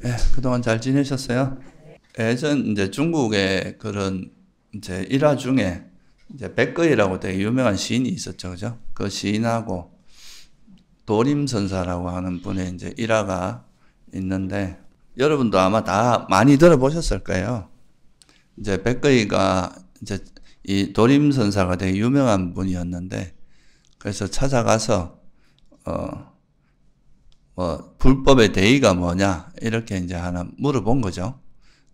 예, 그동안 잘 지내셨어요? 예전 이제 중국의 그런 이제 일화 중에 이제 백거이라고 되게 유명한 시인이 있었죠, 그죠? 그 시인하고 도림선사라고 하는 분의 이제 일화가 있는데 여러분도 아마 다 많이 들어보셨을 거예요. 이제 백거이가 이제 이 도림선사가 되게 유명한 분이었는데 그래서 찾아가서 불법의 대의가 뭐냐 이렇게 이제 하나 물어본 거죠.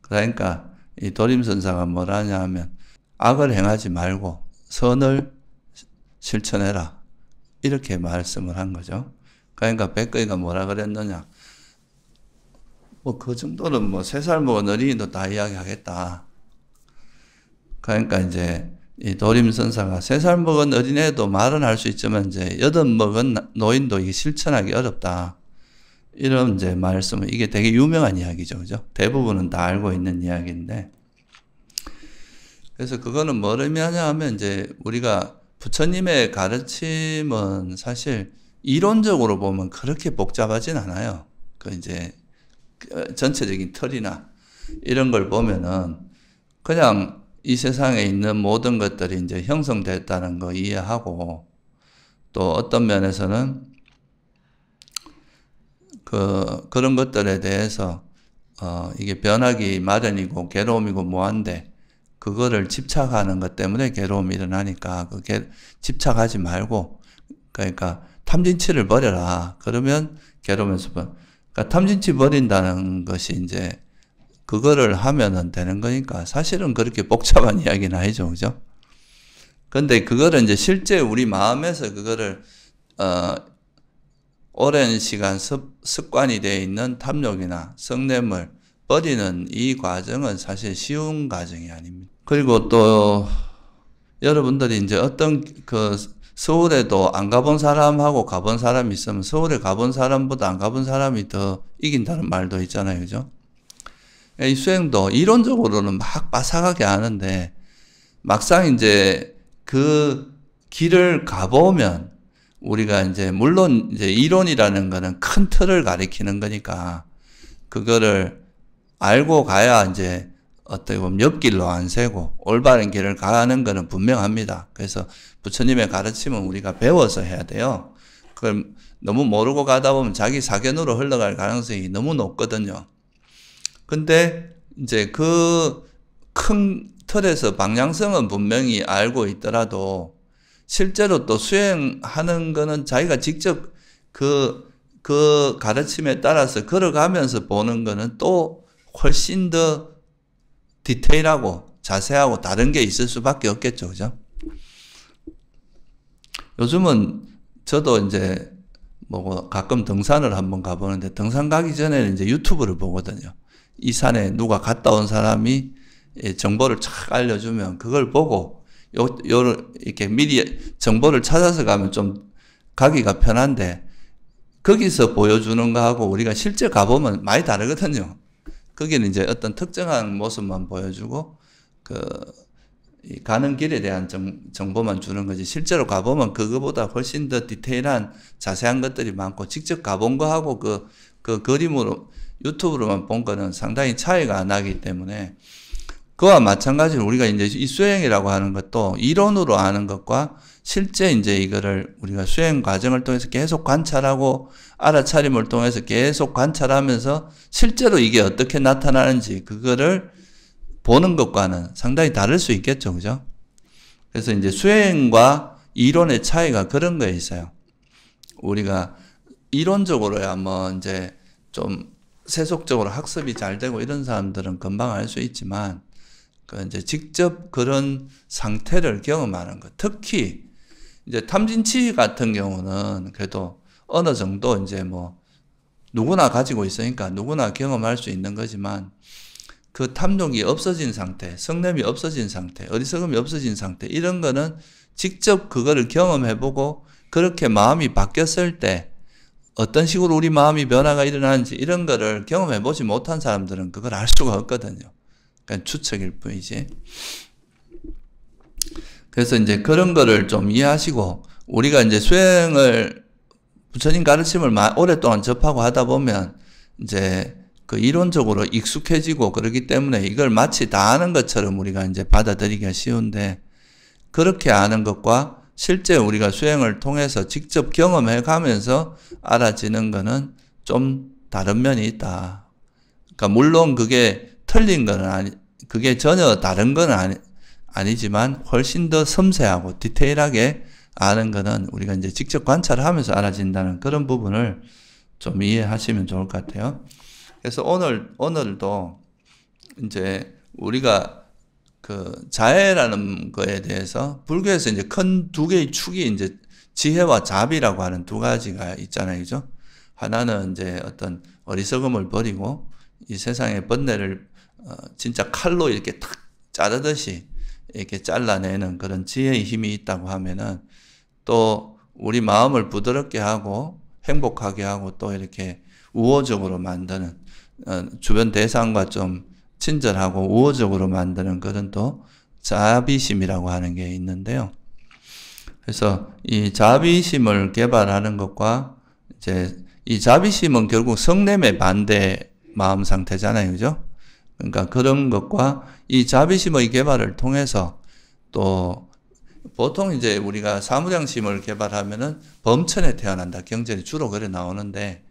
그러니까 이 도림선사가 뭐라냐 하면 악을 행하지 말고 선을 실천해라 이렇게 말씀을 한 거죠. 그러니까 백거이가 뭐라 그랬느냐, 뭐 그 정도는 뭐 3살 먹은 어린이도 다 이야기하겠다. 그러니까 이제 이 도림선사가 3살 먹은 어린애도 말은 할 수 있지만 이제 8 먹은 노인도 이게 실천하기 어렵다. 이런 이제 말씀은 이게 되게 유명한 이야기죠, 그죠? 대부분은 다 알고 있는 이야기인데, 그래서 그거는 뭘 의미하냐 하면 이제 우리가 부처님의 가르침은 사실 이론적으로 보면 그렇게 복잡하진 않아요. 그 이제 전체적인 틀이나 이런 걸 보면은 그냥 이 세상에 있는 모든 것들이 이제 형성됐다는 거 이해하고, 또 어떤 면에서는 그런 것들에 대해서 이게 변하기 마련이고 괴로움이고 뭐한데 그거를 집착하는 것 때문에 괴로움이 일어나니까 집착하지 말고, 그러니까 탐진치를 버려라. 그러면 괴로우면서 그러니까 탐진치 버린다는 것이 이제 그거를 하면은 되는 거니까 사실은 그렇게 복잡한 이야기는 아니죠, 그죠? 근데 그거를 이제 실제 우리 마음에서 그거를 오랜 시간 습관이 되어 있는 탐욕이나 성냄을 버리는 이 과정은 사실 쉬운 과정이 아닙니다. 그리고 또 여러분들이 이제 어떤 서울에도 안 가본 사람하고 가본 사람이 있으면 서울에 가본 사람보다 안 가본 사람이 더 이긴다는 말도 있잖아요, 그죠? 이 수행도 이론적으로는 막 빠삭하게 하는데 막상 이제 그 길을 가보면 우리가 이제 물론 이제 이론이라는 거는 큰 틀을 가리키는 거니까 그거를 알고 가야 이제 어떻게 보면 옆길로 안 새고 올바른 길을 가는 거는 분명합니다. 그래서 부처님의 가르침은 우리가 배워서 해야 돼요. 그걸 너무 모르고 가다 보면 자기 사견으로 흘러갈 가능성이 너무 높거든요. 근데 이제 그 큰 틀에서 방향성은 분명히 알고 있더라도 실제로 또 수행하는 거는 자기가 직접 그 가르침에 따라서 걸어가면서 보는 거는 또 훨씬 더 디테일하고 자세하고 다른 게 있을 수밖에 없겠죠, 그죠? 요즘은 저도 이제 뭐 가끔 등산을 한번 가보는데 등산 가기 전에는 이제 유튜브를 보거든요. 이 산에 누가 갔다 온 사람이 정보를 착 알려주면 그걸 보고 이렇게 미리 정보를 찾아서 가면 좀 가기가 편한데 거기서 보여주는 거하고 우리가 실제 가보면 많이 다르거든요. 거기는 이제 어떤 특정한 모습만 보여주고 가는 길에 대한 정보만 주는 거지 실제로 가보면 그거보다 훨씬 더 디테일한 자세한 것들이 많고 직접 가본 거하고 그 그림으로 유튜브로만 본 거는 상당히 차이가 나기 때문에 그와 마찬가지로 우리가 이제 이 수행이라고 하는 것도 이론으로 아는 것과 실제 이제 이거를 우리가 수행 과정을 통해서 계속 관찰하고 알아차림을 통해서 계속 관찰하면서 실제로 이게 어떻게 나타나는지 그거를 보는 것과는 상당히 다를 수 있겠죠, 그죠? 그래서 이제 수행과 이론의 차이가 그런 거에 있어요. 우리가 이론적으로야 뭐 이제 좀 세속적으로 학습이 잘 되고 이런 사람들은 금방 알 수 있지만 이제 직접 그런 상태를 경험하는 것, 특히 이제 탐진치 같은 경우는 그래도 어느 정도 이제 뭐 누구나 가지고 있으니까 누구나 경험할 수 있는 거지만 그 탐욕이 없어진 상태, 성냄이 없어진 상태, 어리석음이 없어진 상태 이런 거는 직접 그거를 경험해보고 그렇게 마음이 바뀌었을 때 어떤 식으로 우리 마음이 변화가 일어나는지 이런 거를 경험해보지 못한 사람들은 그걸 알 수가 없거든요. 그냥 추측일 뿐이지. 그래서 이제 그런 거를 좀 이해하시고 우리가 이제 수행을 부처님 가르침을 오랫동안 접하고 하다 보면 이제 그 이론적으로 익숙해지고 그러기 때문에 이걸 마치 다 아는 것처럼 우리가 이제 받아들이기가 쉬운데, 그렇게 아는 것과 실제 우리가 수행을 통해서 직접 경험해 가면서 알아지는 거는 좀 다른 면이 있다. 그러니까 물론 그게 틀린 건 그게 전혀 다른 건 아니지만 훨씬 더 섬세하고 디테일하게 아는 거는 우리가 이제 직접 관찰을 하면서 알아진다는 그런 부분을 좀 이해하시면 좋을 것 같아요. 그래서 오늘도 이제 우리가 그 자해라는 거에 대해서 불교에서 이제 큰 두 개의 축이 이제 지혜와 자비라고 하는 두 가지가 있잖아요. 그죠? 하나는 이제 어떤 어리석음을 버리고 이 세상의 번뇌를 진짜 칼로 이렇게 탁 자르듯이 이렇게 잘라내는 그런 지혜의 힘이 있다고 하면은, 또 우리 마음을 부드럽게 하고 행복하게 하고 또 이렇게 우호적으로 만드는, 주변 대상과 좀 친절하고 우호적으로 만드는 그런 또 자비심이라고 하는 게 있는데요. 그래서 이 자비심을 개발하는 것과 이제 이 자비심은 결국 성냄의 반대 마음 상태잖아요. 그죠? 그러니까 그런 것과 이 자비심의 개발을 통해서 또 보통 이제 우리가 사무량심을 개발하면은 범천에 태어난다. 경전이 주로 그래 나오는데,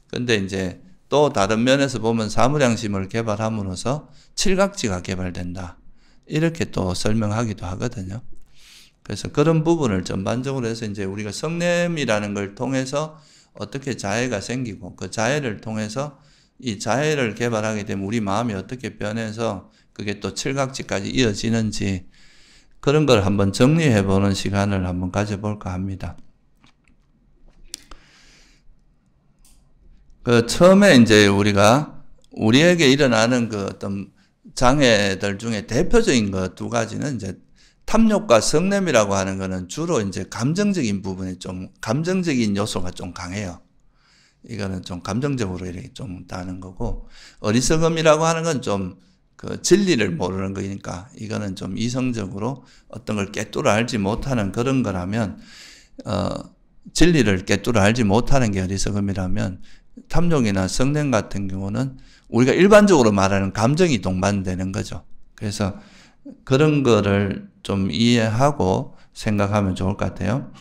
근데 이제 또 다른 면에서 보면 사무량심을 개발함으로써 칠각지가 개발된다. 이렇게 또 설명하기도 하거든요. 그래서 그런 부분을 전반적으로 해서 이제 우리가 성냄이라는 걸 통해서 어떻게 자애가 생기고, 그 자애를 통해서 이 자애를 개발하게 되면 우리 마음이 어떻게 변해서 그게 또 칠각지까지 이어지는지, 그런 걸 한번 정리해 보는 시간을 한번 가져볼까 합니다. 그 처음에 이제 우리에게 일어나는 그 어떤 장애들 중에 대표적인 거 두 가지는 이제 탐욕과 성냄이라고 하는 거는 주로 이제 감정적인 부분에 좀 감정적인 요소가 좀 강해요. 이거는 좀 감정적으로 이렇게 좀 다는 거고, 어리석음이라고 하는 건 좀 그 진리를 모르는 거니까 이거는 좀 이성적으로 어떤 걸 깨뚫어 알지 못하는 그런 거라면, 진리를 깨뚫어 알지 못하는 게 어리석음이라면, 탐욕이나 성냄 같은 경우는 우리가 일반적으로 말하는 감정이 동반되는 거죠. 그래서 그런 거를 좀 이해하고 생각하면 좋을 것 같아요.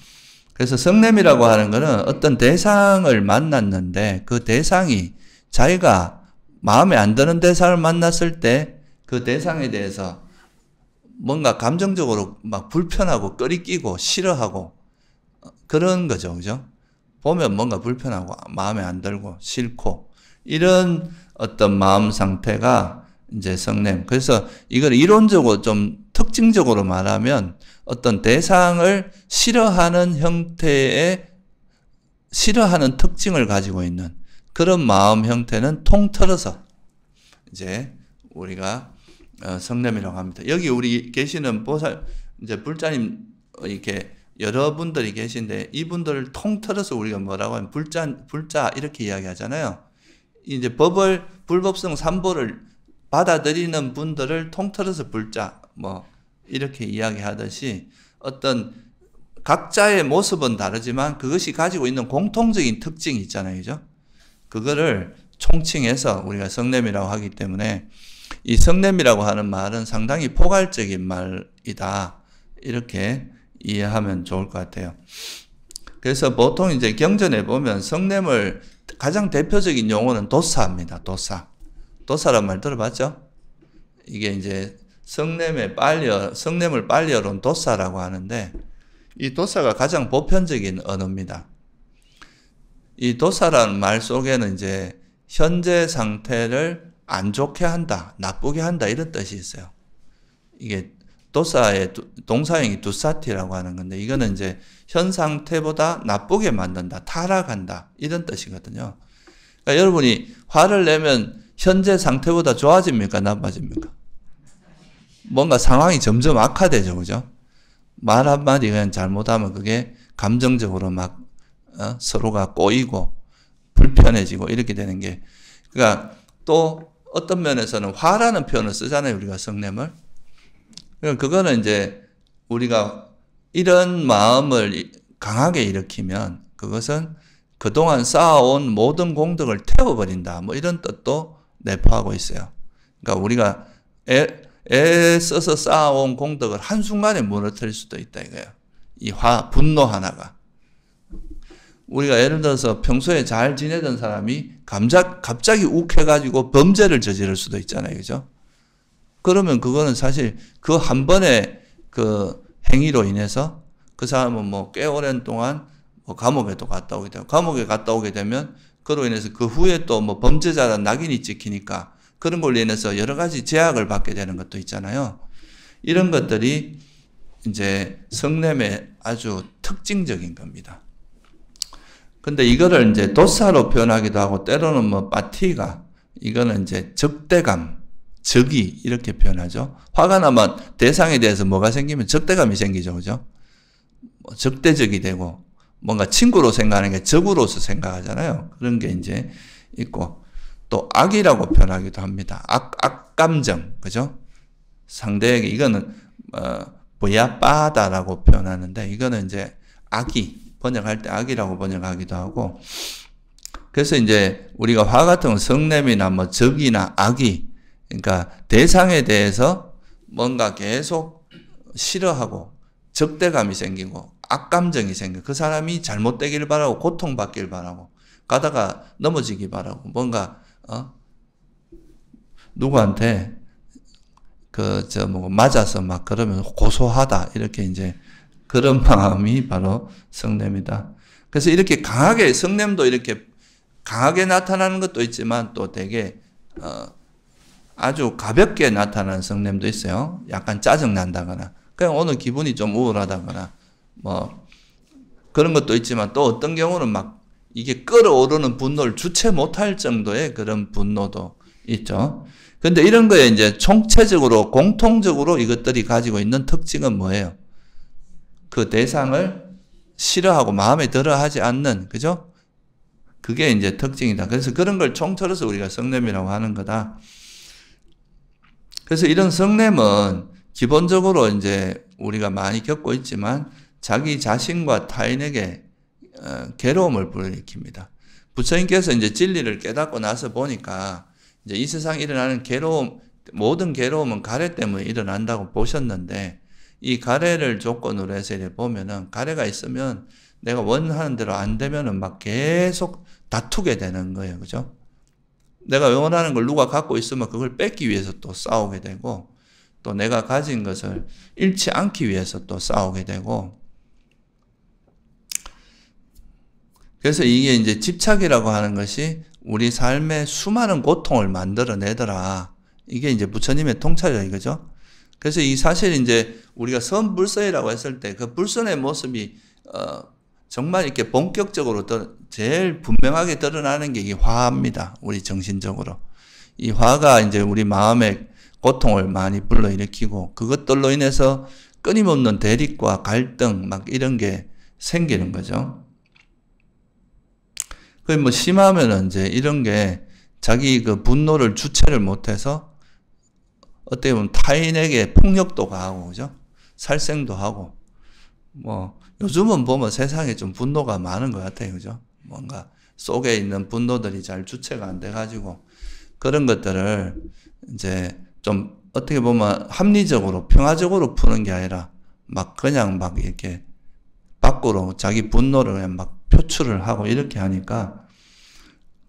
그래서 성냄이라고 하는 거는 어떤 대상을 만났는데 그 대상이 자기가 마음에 안 드는 대상을 만났을 때 그 대상에 대해서 뭔가 감정적으로 막 불편하고 꺼리끼고 싫어하고 그런 거죠. 그죠? 보면 뭔가 불편하고 마음에 안 들고 싫고 이런 어떤 마음 상태가 이제 성냄. 그래서 이걸 이론적으로 좀 특징적으로 말하면 어떤 대상을 싫어하는 형태의 싫어하는 특징을 가지고 있는 그런 마음 형태는 통틀어서 이제 우리가 성냄이라고 합니다. 여기 우리 계시는 보살 이제 불자님 이렇게 여러분들이 계신데 이분들을 통틀어서 우리가 뭐라고 하면 불자 이렇게 이야기하잖아요. 이제 불법성 삼보를 받아들이는 분들을 통틀어서 불자 뭐 이렇게 이야기하듯이 어떤 각자의 모습은 다르지만 그것이 가지고 있는 공통적인 특징이 있잖아요. 그죠? 그거를 총칭해서 우리가 성냄이라고 하기 때문에 이 성냄이라고 하는 말은 상당히 포괄적인 말이다. 이렇게 이해하면 좋을 것 같아요. 그래서 보통 이제 경전에 보면 성냄을 가장 대표적인 용어는 도사입니다. 도사란 말 들어봤죠? 이게 이제 성냄을 빨리어론 도사라고 하는데 이 도사가 가장 보편적인 언어입니다. 이 도사라는 말 속에는 이제 현재 상태를 안 좋게 한다, 나쁘게 한다 이런 뜻이 있어요. 이게 도사의 동사형이 두사티라고 하는 건데 이거는 이제 현 상태보다 나쁘게 만든다, 타락한다 이런 뜻이거든요. 그러니까 여러분이 화를 내면 현재 상태보다 좋아집니까, 나빠집니까? 뭔가 상황이 점점 악화되죠, 그죠? 말 한마디 그냥 잘못하면 그게 감정적으로 막 서로가 꼬이고 불편해지고 이렇게 되는 게, 그러니까 또 어떤 면에서는 화라는 표현을 쓰잖아요, 우리가 성냄을. 그러니까 그거는 이제 우리가 이런 마음을 강하게 일으키면 그것은 그동안 쌓아온 모든 공덕을 태워버린다, 뭐 이런 뜻도 내포하고 있어요. 그러니까 우리가 애써서 쌓아온 공덕을 한순간에 무너뜨릴 수도 있다 이거예요. 이 분노 하나가. 우리가 예를 들어서 평소에 잘 지내던 사람이 갑자기 욱해가지고 범죄를 저지를 수도 있잖아요. 그죠? 그러면 그거는 사실 그 한 번의 그 행위로 인해서 그 사람은 뭐 꽤 오랜 동안 뭐 감옥에도 갔다 오게 되고, 감옥에 갔다 오게 되면 그로 인해서 그 후에 또 뭐 범죄자란 낙인이 찍히니까 그런 걸로 인해서 여러 가지 제약을 받게 되는 것도 있잖아요. 이런 것들이 이제 성냄의 아주 특징적인 겁니다. 근데 이거를 이제 도사로 표현하기도 하고, 때로는 뭐 파티가, 이거는 이제 적대감, 적이 이렇게 표현하죠. 화가 나면 대상에 대해서 뭐가 생기면 적대감이 생기죠. 그죠? 뭐 적대적이 되고, 뭔가 친구로 생각하는 게 적으로서 생각하잖아요. 그런 게 이제 있고, 또 악이라고 표현하기도 합니다. 악감정, 그죠? 상대에게, 이거는, 보야빠다라고 표현하는데, 이거는 이제 악이, 번역할 때 악이라고 번역하기도 하고, 그래서 이제 우리가 화 같은 건 성냄이나 뭐 적이나 악이, 그러니까 대상에 대해서 뭔가 계속 싫어하고 적대감이 생기고 악감정이 생기고 그 사람이 잘못되길 바라고 고통받길 바라고 가다가 넘어지기 바라고 뭔가 누구한테 뭐 맞아서 막 그러면 고소하다 이렇게 이제 그런 마음이 바로 성냄이다. 그래서 이렇게 강하게 성냄도 이렇게 강하게 나타나는 것도 있지만 또 되게 아주 가볍게 나타나는 성냄도 있어요. 약간 짜증 난다거나 그냥 오늘 기분이 좀 우울하다거나 뭐 그런 것도 있지만 또 어떤 경우는 막 이게 끓어오르는 분노를 주체 못할 정도의 그런 분노도 있죠. 근데 이런 거에 이제 총체적으로 공통적으로 이것들이 가지고 있는 특징은 뭐예요? 그 대상을 싫어하고 마음에 들어 하지 않는, 그죠? 그게 이제 특징이다. 그래서 그런 걸 총틀어서 우리가 성냄이라고 하는 거다. 그래서 이런 성냄은 기본적으로 이제 우리가 많이 겪고 있지만 자기 자신과 타인에게 괴로움을 불러일으킵니다. 부처님께서 이제 진리를 깨닫고 나서 보니까 이제 이 세상에 일어나는 괴로움, 모든 괴로움은 가래 때문에 일어난다고 보셨는데 이 가래를 조건으로 해서 이렇게 보면은 가래가 있으면 내가 원하는 대로 안 되면은 막 계속 다투게 되는 거예요. 그죠? 내가 원하는 걸 누가 갖고 있으면 그걸 뺏기 위해서 또 싸우게 되고 또 내가 가진 것을 잃지 않기 위해서 또 싸우게 되고 그래서 이게 이제 집착이라고 하는 것이 우리 삶에 수많은 고통을 만들어내더라. 이게 이제 부처님의 통찰이라 이거죠. 그래서 이 사실 이제 우리가 선불선이라고 했을 때 그 불선의 모습이 정말 이렇게 본격적으로 제일 분명하게 드러나는 게 이 화입니다. 우리 정신적으로. 이 화가 이제 우리 마음에 고통을 많이 불러일으키고 그것들로 인해서 끊임없는 대립과 갈등 막 이런 게 생기는 거죠. 그 뭐 심하면은 이제 이런 게 자기 그 분노를 주체를 못해서 어떻게 보면 타인에게 폭력도 가하고, 그죠? 살생도 하고, 뭐, 요즘은 보면 세상에 좀 분노가 많은 것 같아요. 그죠? 뭔가 속에 있는 분노들이 잘 주체가 안 돼가지고, 그런 것들을 이제 좀 어떻게 보면 합리적으로, 평화적으로 푸는 게 아니라, 막 그냥 막 이렇게 밖으로 자기 분노를 그냥 막 표출을 하고 이렇게 하니까,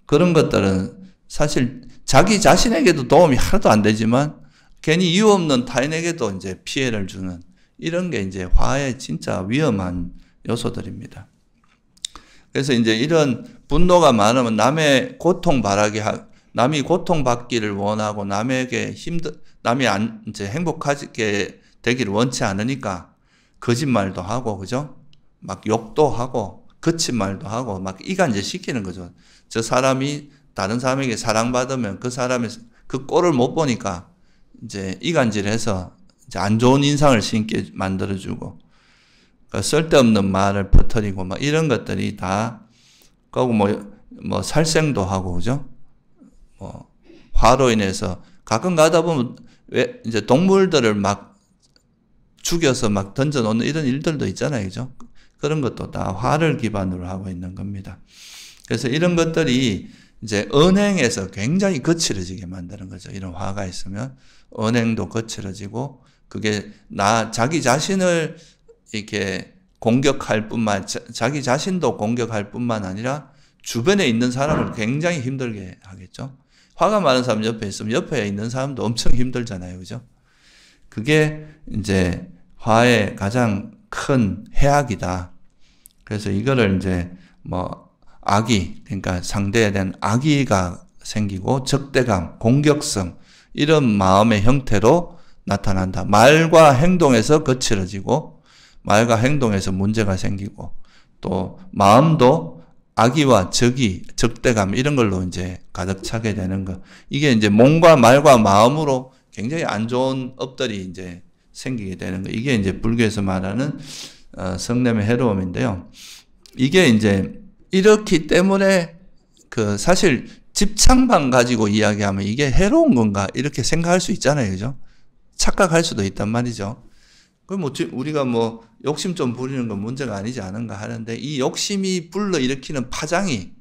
그런 것들은 사실 자기 자신에게도 도움이 하나도 안 되지만, 괜히 이유 없는 타인에게도 이제 피해를 주는 이런 게 이제 화의 진짜 위험한 요소들입니다. 그래서 이제 이런 분노가 많으면 남이 고통받기를 원하고 남에게 남이 이제 행복하게 되기를 원치 않으니까 거짓말도 하고, 그죠? 막 욕도 하고, 거친 말도 하고, 막 이간질 시키는 거죠. 저 사람이 다른 사람에게 사랑받으면 그 사람의 그 꼴을 못 보니까 이제 이간질해서 이제 안 좋은 인상을 심게 만들어주고, 그러니까 쓸데없는 말을 퍼뜨리고, 막 이런 것들이 다, 그리고 뭐 살생도 하고, 그죠? 뭐, 화로 인해서 가끔 가다 보면 왜 이제 동물들을 막 죽여서 막 던져놓는 이런 일들도 있잖아요. 그죠? 그런 것도 다 화를 기반으로 하고 있는 겁니다. 그래서 이런 것들이 이제 언행에서 굉장히 거칠어지게 만드는 거죠. 이런 화가 있으면 언행도 거칠어지고 그게 자기 자신을 이렇게 공격할 뿐만 자기 자신도 공격할 뿐만 아니라 주변에 있는 사람을 굉장히 힘들게 하겠죠. 화가 많은 사람 옆에 있으면 옆에 있는 사람도 엄청 힘들잖아요. 그죠? 그게 이제 화의 가장 큰 해악이다. 그래서 이거를 이제 악의, 그러니까 상대에 대한 악의가 생기고 적대감, 공격성 이런 마음의 형태로 나타난다. 말과 행동에서 거칠어지고 말과 행동에서 문제가 생기고 또 마음도 악의와 적의, 적대감 이런 걸로 이제 가득 차게 되는 것. 이게 이제 몸과 말과 마음으로 굉장히 안 좋은 업들이 이제 생기게 되는 거. 이게 이제 불교에서 말하는 성냄의 해로움인데요. 이게 이제 이렇기 때문에 사실 집착만 가지고 이야기하면 이게 해로운 건가 이렇게 생각할 수 있잖아요. 그죠? 착각할 수도 있단 말이죠. 우리가 욕심 좀 부리는 건 문제가 아니지 않은가 하는데 이 욕심이 불러일으키는 파장이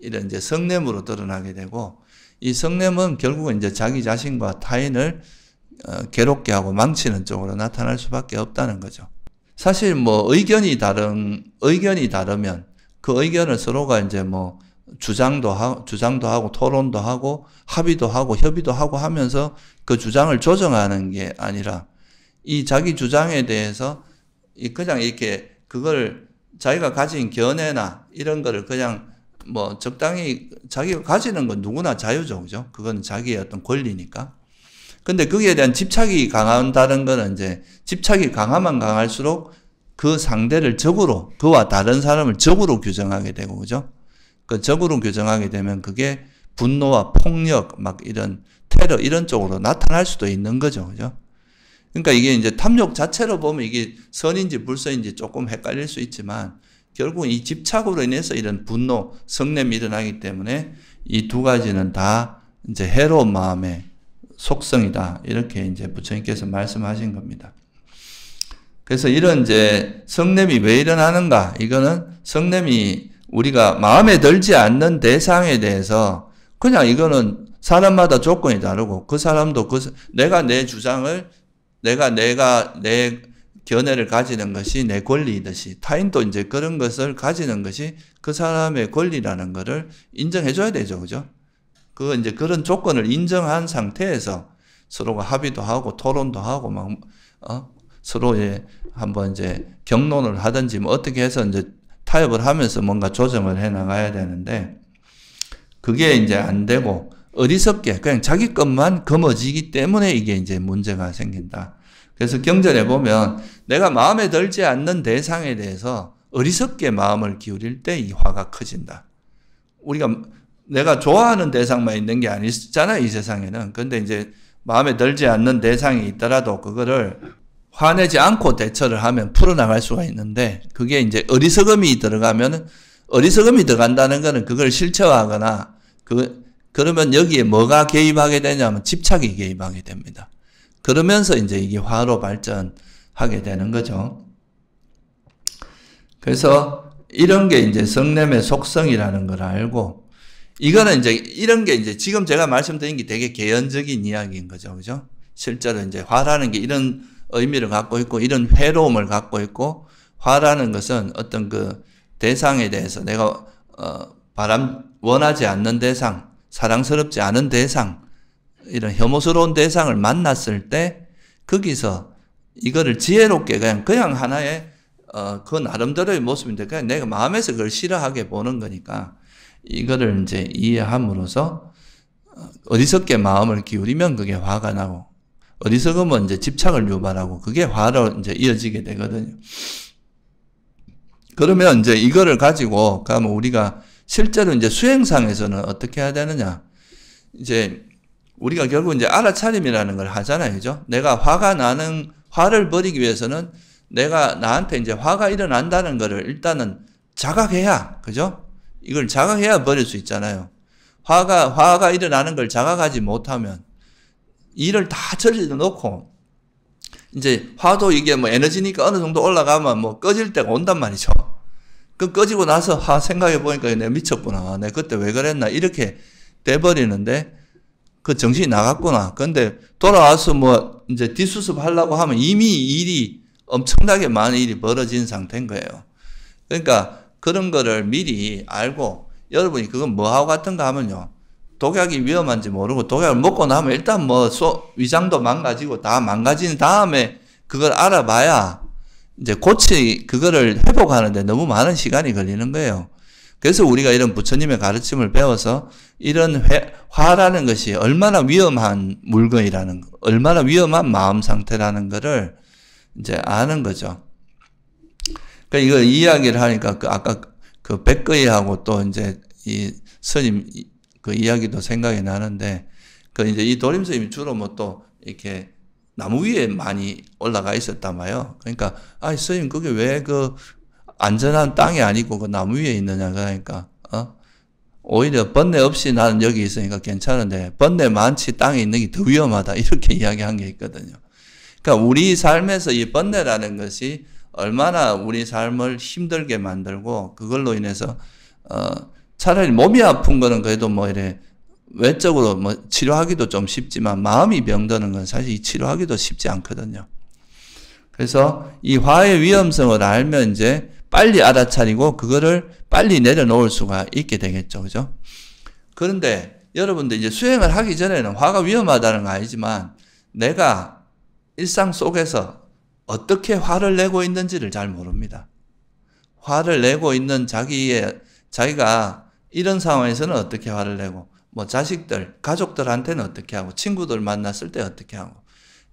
이런 이제 성냄으로 드러나게 되고 이 성냄은 결국은 이제 자기 자신과 타인을 괴롭게 하고 망치는 쪽으로 나타날 수밖에 없다는 거죠. 사실 의견이 다르면 그 의견을 서로가 이제 주장도 하고 토론도 하고 합의도 하고 협의도 하고 하면서 그 주장을 조정하는 게 아니라 이 자기 주장에 대해서 그냥 이렇게 그걸 자기가 가진 견해나 이런 거를 그냥 적당히 자기가 가지는 건 누구나 자유죠. 그죠? 그건 자기의 어떤 권리니까. 근데 거기에 대한 집착이 강한다는 거는 이제 집착이 강하면 강할수록 그 상대를 적으로, 그와 다른 사람을 적으로 규정하게 되고, 그죠? 그 적으로 규정하게 되면 그게 분노와 폭력, 이런 테러, 이런 쪽으로 나타날 수도 있는 거죠. 그죠? 그러니까 이게 이제 탐욕 자체로 보면 이게 선인지 불선인지 조금 헷갈릴 수 있지만, 결국 이 집착으로 인해서 이런 분노, 성냄이 일어나기 때문에 이 두 가지는 다 이제 해로운 마음의 속성이다. 이렇게 이제 부처님께서 말씀하신 겁니다. 그래서 이런 이제 성냄이 왜 일어나는가? 이거는 성냄이 우리가 마음에 들지 않는 대상에 대해서 그냥 이거는 사람마다 조건이 다르고 그 사람도 내가 내 주장을 내가 내 견해를 가지는 것이 내 권리이듯이 타인도 이제 그런 것을 가지는 것이 그 사람의 권리라는 것을 인정해 줘야 되죠. 그죠? 이제 그런 조건을 인정한 상태에서 서로가 합의도 하고 토론도 하고 서로의 한번 이제 격론을 하든지 어떻게 해서 이제 타협을 하면서 뭔가 조정을 해 나가야 되는데 그게 이제 안 되고 어리석게 그냥 자기 것만 거머쥐기 때문에 이게 이제 문제가 생긴다. 그래서 경전에 보면 내가 마음에 들지 않는 대상에 대해서 어리석게 마음을 기울일 때 이 화가 커진다. 내가 좋아하는 대상만 있는 게 아니잖아요, 이 세상에는. 근데 이제 마음에 들지 않는 대상이 있더라도 그거를 화내지 않고 대처를 하면 풀어나갈 수가 있는데 그게 이제 어리석음이 들어간다는 거는 그걸 실체화하거나 그러면 여기에 뭐가 개입하게 되냐면 집착이 개입하게 됩니다. 그러면서 이제 이게 화로 발전하게 되는 거죠. 그래서 이런 게 이제 성냄의 속성이라는 걸 알고 이거는 이제 이런 게 이제 지금 제가 말씀드린 게 되게 개연적인 이야기인 거죠. 그죠? 실제로 이제 화라는 게 이런 의미를 갖고 있고 이런 회로움을 갖고 있고 화라는 것은 어떤 그 대상에 대해서 내가 원하지 않는 대상, 사랑스럽지 않은 대상, 이런 혐오스러운 대상을 만났을 때 거기서 이거를 지혜롭게 그냥 하나의 그 나름대로의 모습인데 그냥 내가 마음에서 그걸 싫어하게 보는 거니까 이거를 이제 이해함으로써 어리석게 마음을 기울이면 그게 화가 나고 어리석으면 이제 집착을 유발하고 그게 화로 이제 이어지게 되거든요. 그러면 이제 이거를 가지고 가면 우리가 실제로 이제 수행상에서는 어떻게 해야 되느냐? 이제 우리가 결국 이제 알아차림이라는 걸 하잖아요. 그죠? 내가 화를 버리기 위해서는 내가 나한테 이제 화가 일어난다는 거를 일단은 자각해야, 그죠? 이걸 자각해야 버릴 수 있잖아요. 화가 일어나는 걸 자각하지 못하면 일을 다 저질러 놓고 이제 화도 이게 에너지니까 어느 정도 올라가면 꺼질 때가 온단 말이죠. 그 꺼지고 나서 생각해 보니까 내가 미쳤구나. 내가 그때 왜 그랬나 이렇게 돼버리는데 그 정신이 나갔구나. 근데 돌아와서 뭐 이제 뒷수습 하려고 하면 이미 일이 엄청나게 많은 일이 벌어진 상태인 거예요. 그러니까 그런 거를 미리 알고 여러분이 그건 뭐하고 같은가 하면요. 독약이 위험한지 모르고 독약을 먹고 나면 일단 뭐 위장도 망가지고 다 망가진 다음에 그걸 알아봐야 이제 그거를 회복하는데 너무 많은 시간이 걸리는 거예요. 그래서 우리가 이런 부처님의 가르침을 배워서 이런 화라는 것이 얼마나 위험한 물건이라는 거, 얼마나 위험한 마음 상태라는 거를 이제 아는 거죠. 그러니까 이거 이야기를 하니까 아까 그 백거이하고 또 이제 이 스님 그 이야기도 생각이 나는데 그 이제 이 도림 스님이 주로 뭐 또 이렇게 나무 위에 많이 올라가 있었단 말이에요. 그러니까 스님 그게 왜 그 안전한 땅이 아니고 그 나무 위에 있느냐 그러니까 오히려 번뇌 없이 나는 여기 있으니까 괜찮은데 번뇌 많지 땅에 있는 게 더 위험하다 이렇게 이야기한 게 있거든요. 그러니까 우리 삶에서 이 번뇌라는 것이 얼마나 우리 삶을 힘들게 만들고 그걸로 인해서 차라리 몸이 아픈 거는 그래도 뭐 이래 외적으로 뭐 치료하기도 좀 쉽지만 마음이 병드는 건 사실 치료하기도 쉽지 않거든요. 그래서 이 화의 위험성을 알면 이제 빨리 알아차리고 그거를 빨리 내려놓을 수가 있게 되겠죠. 그죠? 그런데 여러분들 이제 수행을 하기 전에는 화가 위험하다는 건 아니지만 내가 일상 속에서 어떻게 화를 내고 있는지를 잘 모릅니다. 화를 내고 있는 자기가 이런 상황에서는 어떻게 화를 내고 뭐 자식들, 가족들한테는 어떻게 하고 친구들 만났을 때 어떻게 하고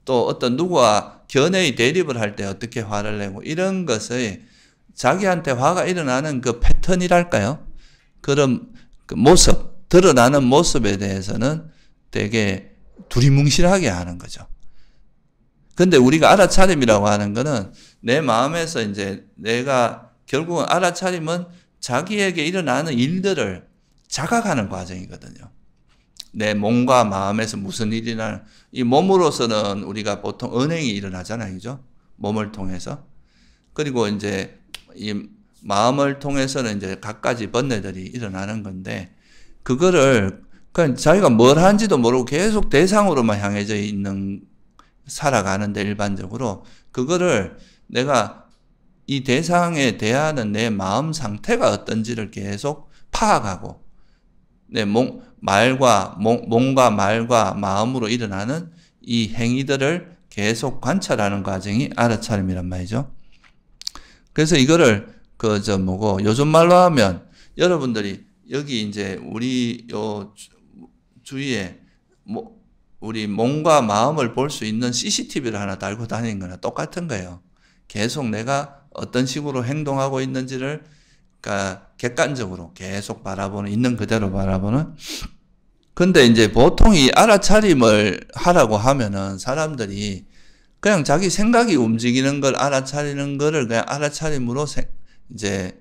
또 어떤 누구와 견해의 대립을 할 때 어떻게 화를 내고 이런 것을 자기한테 화가 일어나는 그 패턴이랄까요? 그런 그 모습, 드러나는 모습에 대해서는 되게 두리뭉실하게 하는 거죠. 근데 우리가 알아차림이라고 하는 거는 내 마음에서 이제 내가 결국은 알아차림은 자기에게 일어나는 일들을 자각하는 과정이거든요. 내 몸과 마음에서 무슨 일이 이 몸으로서는 우리가 보통 언행이 일어나잖아요. 그죠? 몸을 통해서. 그리고 이제 이 마음을 통해서는 이제 갖가지 번뇌들이 일어나는 건데 그거를 그냥 자기가 뭘 하는지도 모르고 계속 대상으로만 향해져 있는 살아가는데 일반적으로 그거를 내가 이 대상에 대하는 내 마음 상태가 어떤지를 계속 파악하고 내 몸과 말과 마음으로 일어나는 이 행위들을 계속 관찰하는 과정이 알아차림이란 말이죠. 그래서 이거를 요즘 말로 하면 여러분들이 여기 이제 우리 요 주위에 우리 몸과 마음을 볼 수 있는 CCTV를 하나 달고 다니는 거나 똑같은 거예요. 계속 내가 어떤 식으로 행동하고 있는지를 그러니까 객관적으로 계속 바라보는, 있는 그대로 바라보는. 근데 이제 보통 이 알아차림을 하라고 하면은 사람들이 그냥 자기 생각이 움직이는 걸 알아차리는 거를 그냥 알아차림으로 이제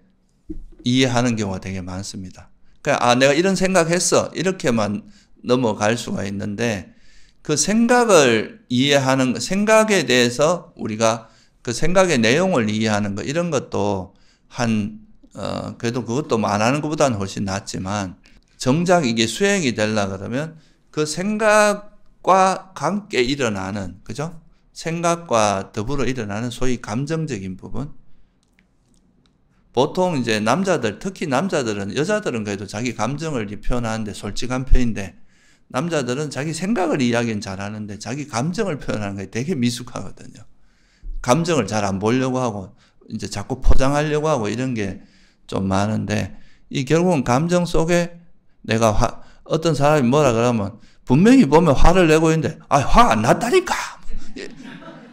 이해하는 경우가 되게 많습니다. 그러니까 내가 이런 생각했어. 이렇게만 넘어갈 수가 있는데 그 생각을 이해하는 생각에 대해서 우리가 그 생각의 내용을 이해하는 거 이런 것도 그래도 그것도 안 하는 것보다는 훨씬 낫지만 정작 이게 수행이 되려고 그러면 그 생각과 함께 일어나는 그죠? 생각과 더불어 일어나는 소위 감정적인 부분. 보통 이제 남자들, 특히 남자들은, 여자들은 그래도 자기 감정을 표현하는데 솔직한 편인데, 남자들은 자기 생각을 이야기는 잘하는데, 자기 감정을 표현하는 게 되게 미숙하거든요. 감정을 잘 안 보려고 하고, 이제 자꾸 포장하려고 하고 이런 게 좀 많은데, 이 결국은 감정 속에 내가 어떤 사람이 뭐라 그러면, 분명히 보면 화를 내고 있는데, 화 안 났다니까!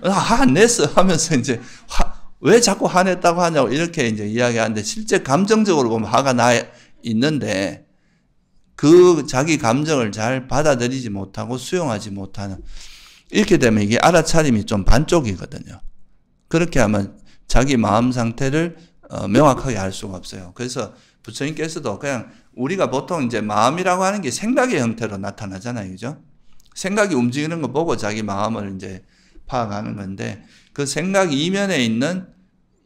화 안 냈어! 하면서 이제, 왜 자꾸 화냈다고 하냐고 이렇게 이제 이야기하는데 실제 감정적으로 보면 화가 나 있는데 그 자기 감정을 잘 받아들이지 못하고 수용하지 못하는 이렇게 되면 이게 알아차림이 좀 반쪽이거든요. 그렇게 하면 자기 마음 상태를 명확하게 알 수가 없어요. 그래서 부처님께서도 그냥 우리가 보통 이제 마음이라고 하는 게 생각의 형태로 나타나잖아요. 그죠? 생각이 움직이는 거 보고 자기 마음을 이제 파악하는 건데 그 생각 이면에 있는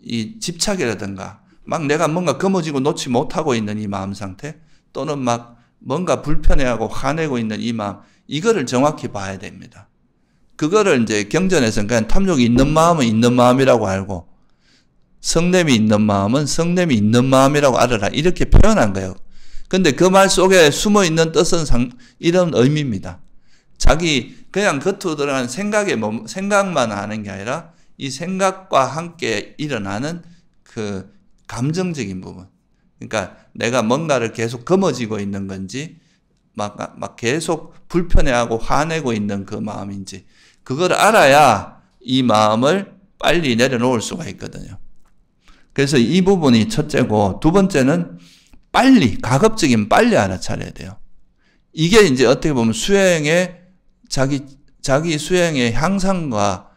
이 집착이라든가 막 내가 뭔가 거머쥐고 놓지 못하고 있는 이 마음 상태, 또는 막 뭔가 불편해하고 화내고 있는 이 마음, 이거를 정확히 봐야 됩니다. 그거를 이제 경전에서는 그냥 탐욕이 있는 마음은 있는 마음이라고 알고, 성냄이 있는 마음은 성냄이 있는 마음이라고 알아라, 이렇게 표현한 거예요. 근데 그 말 속에 숨어 있는 뜻은 이런 의미입니다. 자기 그냥 겉으로 들어간 생각만 하는 게 아니라 이 생각과 함께 일어나는 그 감정적인 부분. 그러니까 내가 뭔가를 계속 거머쥐고 있는 건지, 막 계속 불편해하고 화내고 있는 그 마음인지, 그걸 알아야 이 마음을 빨리 내려놓을 수가 있거든요. 그래서 이 부분이 첫째고, 두 번째는 가급적이면 빨리 알아차려야 돼요. 이게 이제 어떻게 보면 수행의, 자기 수행의 향상과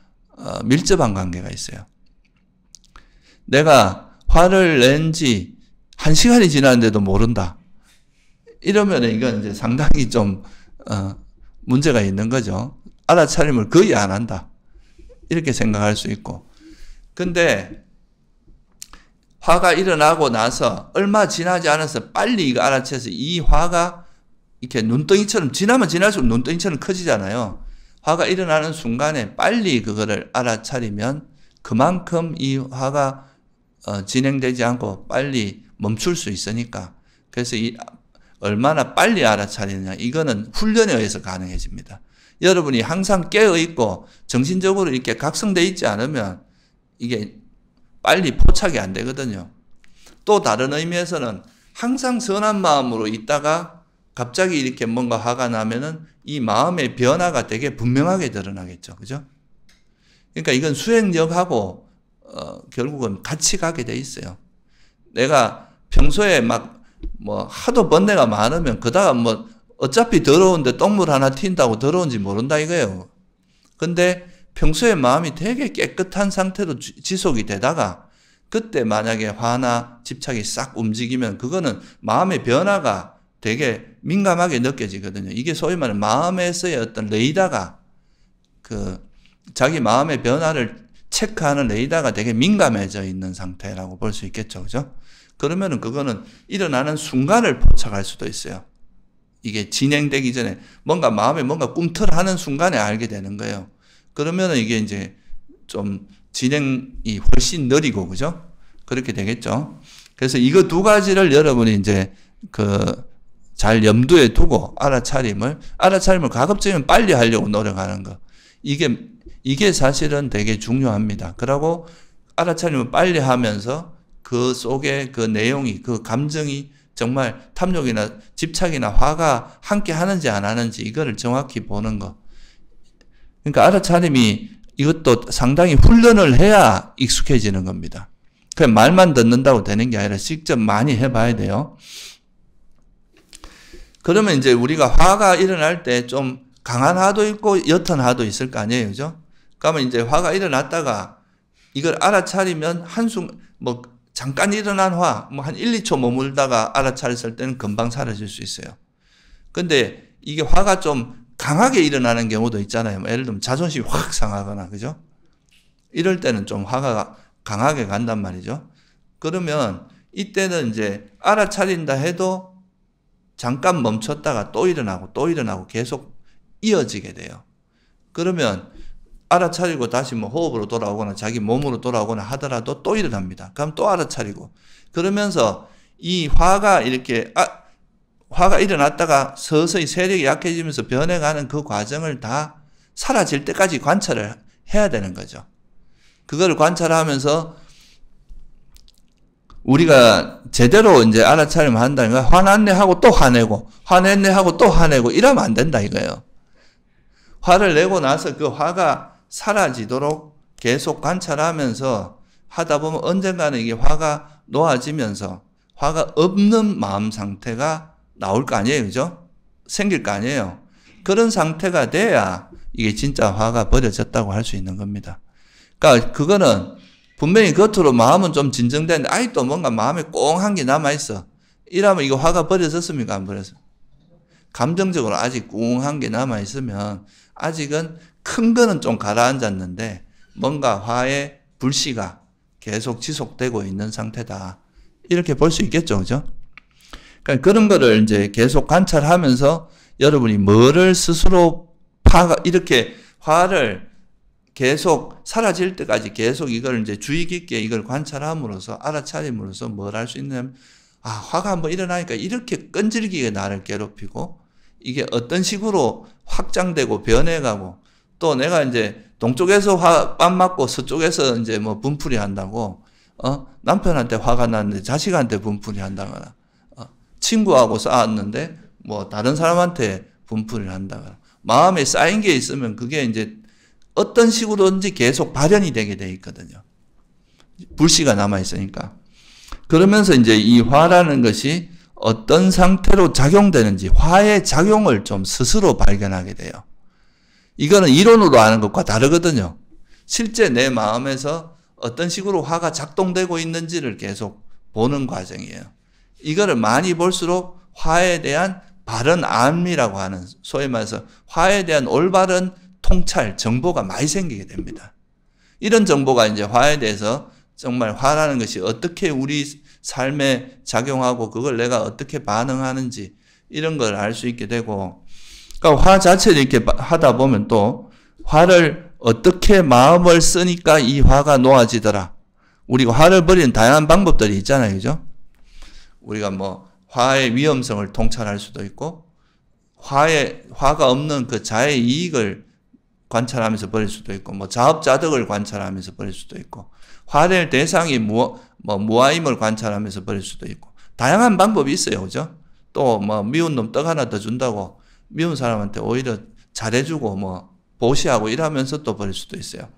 밀접한 관계가 있어요. 내가 화를 낸 지 1시간이 지났는데도 모른다. 이러면 이건 이제 상당히 좀, 문제가 있는 거죠. 알아차림을 거의 안 한다. 이렇게 생각할 수 있고. 근데 화가 일어나고 나서 얼마 지나지 않아서 빨리 이거 알아채서 이 화가 이렇게 눈덩이처럼, 지나면 지날수록 눈덩이처럼 커지잖아요. 화가 일어나는 순간에 빨리 그거를 알아차리면 그만큼 이 화가 진행되지 않고 빨리 멈출 수 있으니까. 그래서 얼마나 빨리 알아차리느냐, 이거는 훈련에 의해서 가능해집니다. 여러분이 항상 깨어있고 정신적으로 이렇게 각성되어 있지 않으면 이게 빨리 포착이 안 되거든요. 또 다른 의미에서는 항상 선한 마음으로 있다가 갑자기 이렇게 뭔가 화가 나면은 이 마음의 변화가 되게 분명하게 드러나겠죠. 그죠? 그러니까 이건 수행력하고 결국은 같이 가게 돼 있어요. 내가 평소에 하도 번뇌가 많으면 그다가 어차피 더러운데 똥물 하나 튄다고 더러운지 모른다 이거예요. 근데 평소에 마음이 되게 깨끗한 상태로 지속이 되다가 그때 만약에 화나 집착이 싹 움직이면 그거는 마음의 변화가 되게 민감하게 느껴지거든요. 이게 소위 말하는 마음에서의 어떤 레이더가, 자기 마음의 변화를 체크하는 레이더가 되게 민감해져 있는 상태라고 볼 수 있겠죠. 그죠? 그러면은 그거는 일어나는 순간을 포착할 수도 있어요. 이게 진행되기 전에 마음에 뭔가 꿈틀하는 순간에 알게 되는 거예요. 그러면은 이게 이제 좀 진행이 훨씬 느리고, 그죠? 그렇게 되겠죠. 그래서 이거 두 가지를 여러분이 이제 잘 염두에 두고 알아차림을 가급적이면 빨리 하려고 노력하는 거. 이게 사실은 되게 중요합니다. 그러고 알아차림을 빨리 하면서 그 속에 그 내용이, 그 감정이 정말 탐욕이나 집착이나 화가 함께 하는지 안 하는지 이거를 정확히 보는 거. 그러니까 알아차림이 이것도 상당히 훈련을 해야 익숙해지는 겁니다. 그냥 말만 듣는다고 되는 게 아니라 직접 많이 해봐야 돼요. 그러면 이제 우리가 화가 일어날 때 좀 강한 화도 있고 옅은 화도 있을 거 아니에요. 그죠? 그러면 이제 화가 일어났다가 이걸 알아차리면 잠깐 일어난 화, 한 1, 2초 머물다가 알아차렸을 때는 금방 사라질 수 있어요. 근데 이게 화가 좀 강하게 일어나는 경우도 있잖아요. 예를 들면 자존심이 확 상하거나, 그죠? 이럴 때는 좀 화가 강하게 간단 말이죠. 그러면 이때는 이제 알아차린다 해도 잠깐 멈췄다가 또 일어나고 계속 이어지게 돼요. 그러면 알아차리고 다시 호흡으로 돌아오거나 자기 몸으로 돌아오거나 하더라도 또 일어납니다. 그럼 또 알아차리고. 그러면서 이 화가 일어났다가 서서히 세력이 약해지면서 변해가는 그 과정을 다 사라질 때까지 관찰을 해야 되는 거죠. 그거를 관찰하면서 우리가 제대로 이제 알아차리면 한다는 거야. 화났네 하고 또 화내고, 화냈네 하고 또 화내고, 이러면 안 된다 이거예요. 화를 내고 나서 그 화가 사라지도록 계속 관찰하면서 하다 보면 언젠가는 이게 화가 놓아지면서 화가 없는 마음 상태가 나올 거 아니에요. 그죠? 생길 거 아니에요. 그런 상태가 돼야 이게 진짜 화가 버려졌다고 할 수 있는 겁니다. 그러니까 그거는 분명히 겉으로 마음은 좀 진정되는데 아직도 뭔가 마음에 꽁한 게 남아있어. 이러면 이거 화가 버려졌습니까? 안 버렸어요? 감정적으로 아직 꽁한 게 남아있으면 아직은 큰 거는 좀 가라앉았는데 뭔가 화의 불씨가 계속 지속되고 있는 상태다. 이렇게 볼 수 있겠죠. 그죠? 그러니까 그런 거를 이제 계속 관찰하면서 여러분이 뭐를 스스로 이렇게 화를 계속 사라질 때까지 계속 이걸 이제 주의 깊게 이걸 관찰함으로써 알아차림으로써 뭘 할 수 있냐면, 아, 화가 한번 일어나니까 이렇게 끈질기게 나를 괴롭히고 이게 어떤 식으로 확장되고 변해가고 또 내가 이제 동쪽에서 뺨 맞고 서쪽에서 이제 뭐 분풀이 한다고, 남편한테 화가 났는데 자식한테 분풀이 한다거나, 친구하고 싸웠는데 뭐 다른 사람한테 분풀이를 한다거나, 마음에 쌓인 게 있으면 그게 이제 어떤 식으로든지 계속 발현이 되게 돼 있거든요. 불씨가 남아있으니까. 그러면서 이제 이 화라는 것이 어떤 상태로 작용되는지 화의 작용을 좀 스스로 발견하게 돼요. 이거는 이론으로 아는 것과 다르거든요. 실제 내 마음에서 어떤 식으로 화가 작동되고 있는지를 계속 보는 과정이에요. 이거를 많이 볼수록 화에 대한 바른 암이라고 하는, 소위 말해서 화에 대한 올바른 통찰, 정보가 많이 생기게 됩니다. 이런 정보가 이제 화에 대해서 정말 화라는 것이 어떻게 우리 삶에 작용하고 그걸 내가 어떻게 반응하는지 이런 걸 알 수 있게 되고, 그러니까 화 자체를 이렇게 하다 보면 또 화를 어떻게 마음을 쓰니까 이 화가 놓아지더라. 우리가 화를 버리는 다양한 방법들이 있잖아요. 그죠? 우리가 뭐 화의 위험성을 통찰할 수도 있고, 화가 없는 그 자의 이익을 관찰하면서 버릴 수도 있고, 뭐 자업자득을 관찰하면서 버릴 수도 있고, 화낼 대상이 무아임을 관찰하면서 버릴 수도 있고, 다양한 방법이 있어요. 그죠? 또 뭐 미운 놈 떡 하나 더 준다고 미운 사람한테 오히려 잘해주고 뭐 보시하고 이러면서 또 버릴 수도 있어요.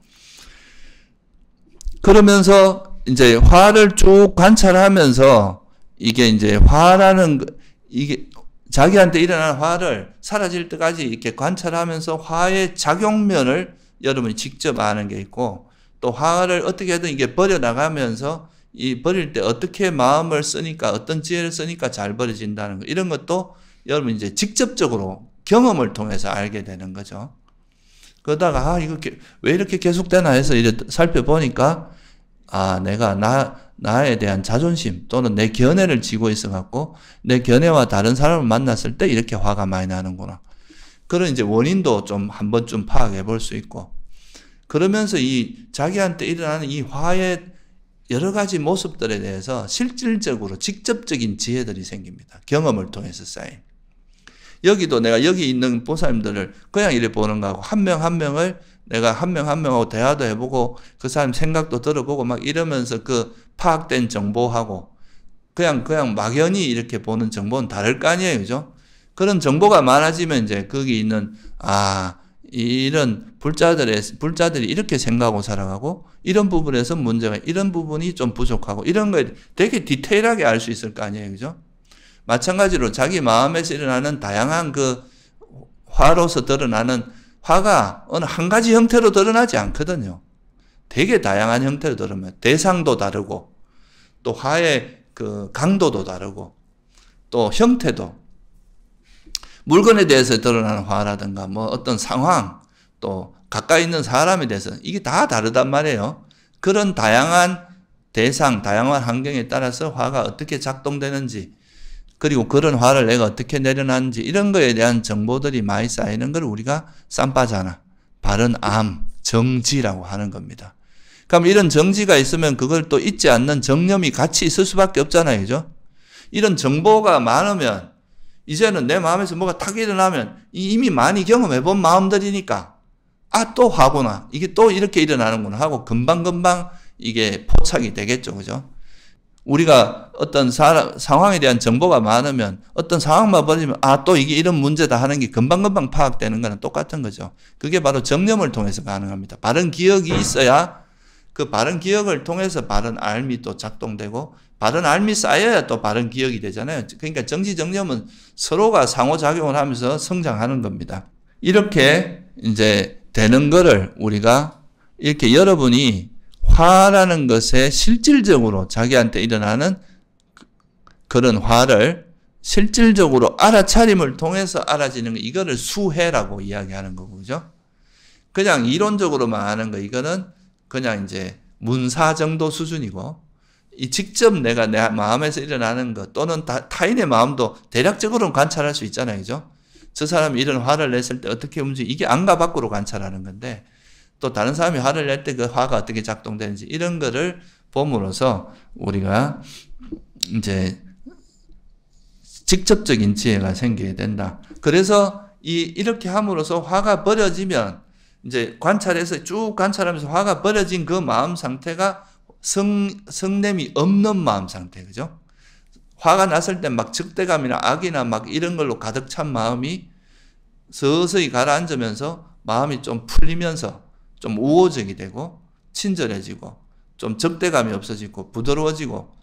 그러면서 이제 화를 쭉 관찰하면서 이게 이제 화라는 이게 자기한테 일어나는 화를 사라질 때까지 이렇게 관찰하면서 화의 작용면을 여러분이 직접 아는 게 있고, 또 화를 어떻게든 이게 버려나가면서 이 버릴 때 어떻게 마음을 쓰니까, 어떤 지혜를 쓰니까 잘 버려진다는 거, 이런 것도 여러분 이제 직접적으로 경험을 통해서 알게 되는 거죠. 그러다가 이거 왜 이렇게 계속되나 해서 이제 살펴보니까, 내가 나에 대한 자존심 또는 내 견해를 쥐고 있어갖고 내 견해와 다른 사람을 만났을 때 이렇게 화가 많이 나는구나. 그런 이제 원인도 좀 한번 좀 파악해 볼 수 있고, 그러면서 이 자기한테 일어나는 이 화의 여러 가지 모습들에 대해서 실질적으로 직접적인 지혜들이 생깁니다. 경험을 통해서 쌓인. 여기도 내가 여기 있는 보살님들을 그냥 이래 보는 거하고 한 명 한 명을 내가 한 명 한 명하고 대화도 해보고 그 사람 생각도 들어보고 막 이러면서 그 파악된 정보하고 그냥 막연히 이렇게 보는 정보는 다를 거 아니에요. 그죠? 그런 정보가 많아지면 이제 거기 있는 이런 불자들이 이렇게 생각하고 살아가고 이런 부분에서 문제가 이런 부분이 좀 부족하고 이런 거에 되게 디테일하게 알 수 있을 거 아니에요. 그죠? 마찬가지로 자기 마음에서 일어나는 다양한 그 화로서 드러나는 화가 어느 한 가지 형태로 드러나지 않거든요. 되게 다양한 형태로 드러나요. 대상도 다르고 또 화의 그 강도도 다르고 또 형태도 물건에 대해서 드러나는 화라든가 뭐 어떤 상황 또 가까이 있는 사람에 대해서 이게 다 다르단 말이에요. 그런 다양한 대상, 다양한 환경에 따라서 화가 어떻게 작동되는지 그리고 그런 화를 내가 어떻게 내려놨는지 이런 거에 대한 정보들이 많이 쌓이는 걸 우리가 쌈바자나, 바른 암, 정지라고 하는 겁니다. 그럼 이런 정지가 있으면 그걸 또 잊지 않는 정념이 같이 있을 수밖에 없잖아요. 그죠? 이런 정보가 많으면 이제는 내 마음에서 뭐가 탁 일어나면 이미 많이 경험해 본 마음들이니까 또 화구나. 이게 또 이렇게 일어나는구나 하고 금방금방 이게 포착이 되겠죠. 그죠? 우리가 어떤 상황에 대한 정보가 많으면 어떤 상황만 버리면 또 이게 이런 문제다 하는 게 금방금방 파악되는 거는 똑같은 거죠. 그게 바로 정념을 통해서 가능합니다. 바른 기억이 있어야 그 바른 기억을 통해서 바른 알미 또 작동되고 바른 알미 쌓여야 또 바른 기억이 되잖아요. 그러니까 정지정념은 서로가 상호작용을 하면서 성장하는 겁니다. 이렇게 이제 되는 거를 우리가 이렇게 여러분이 화라는 것에 실질적으로 자기한테 일어나는 그런 화를 실질적으로 알아차림을 통해서 알아지는 거, 이거를 수해라고 이야기하는 거고, 그죠? 그냥 이론적으로만 아는 거, 이거는 그냥 이제 문사 정도 수준이고, 이 직접 내가 내 마음에서 일어나는 것 또는 타인의 마음도 대략적으로는 관찰할 수 있잖아요. 그죠? 저 사람이 이런 화를 냈을 때 어떻게 움직이지? 이게 안과 밖으로 관찰하는 건데 또 다른 사람이 화를 낼 때 그 화가 어떻게 작동되는지 이런 거를 봄으로써 우리가 이제 직접적인 지혜가 생겨야 된다. 그래서 이렇게 함으로써 화가 버려지면 이제 관찰해서 쭉 관찰하면서 화가 버려진 그 마음 상태가 성냄이 없는 마음 상태, 그죠? 화가 났을 때 막 적대감이나 악이나 막 이런 걸로 가득 찬 마음이 서서히 가라앉으면서 마음이 좀 풀리면서 좀 우호적이 되고 친절해지고 좀 적대감이 없어지고 부드러워지고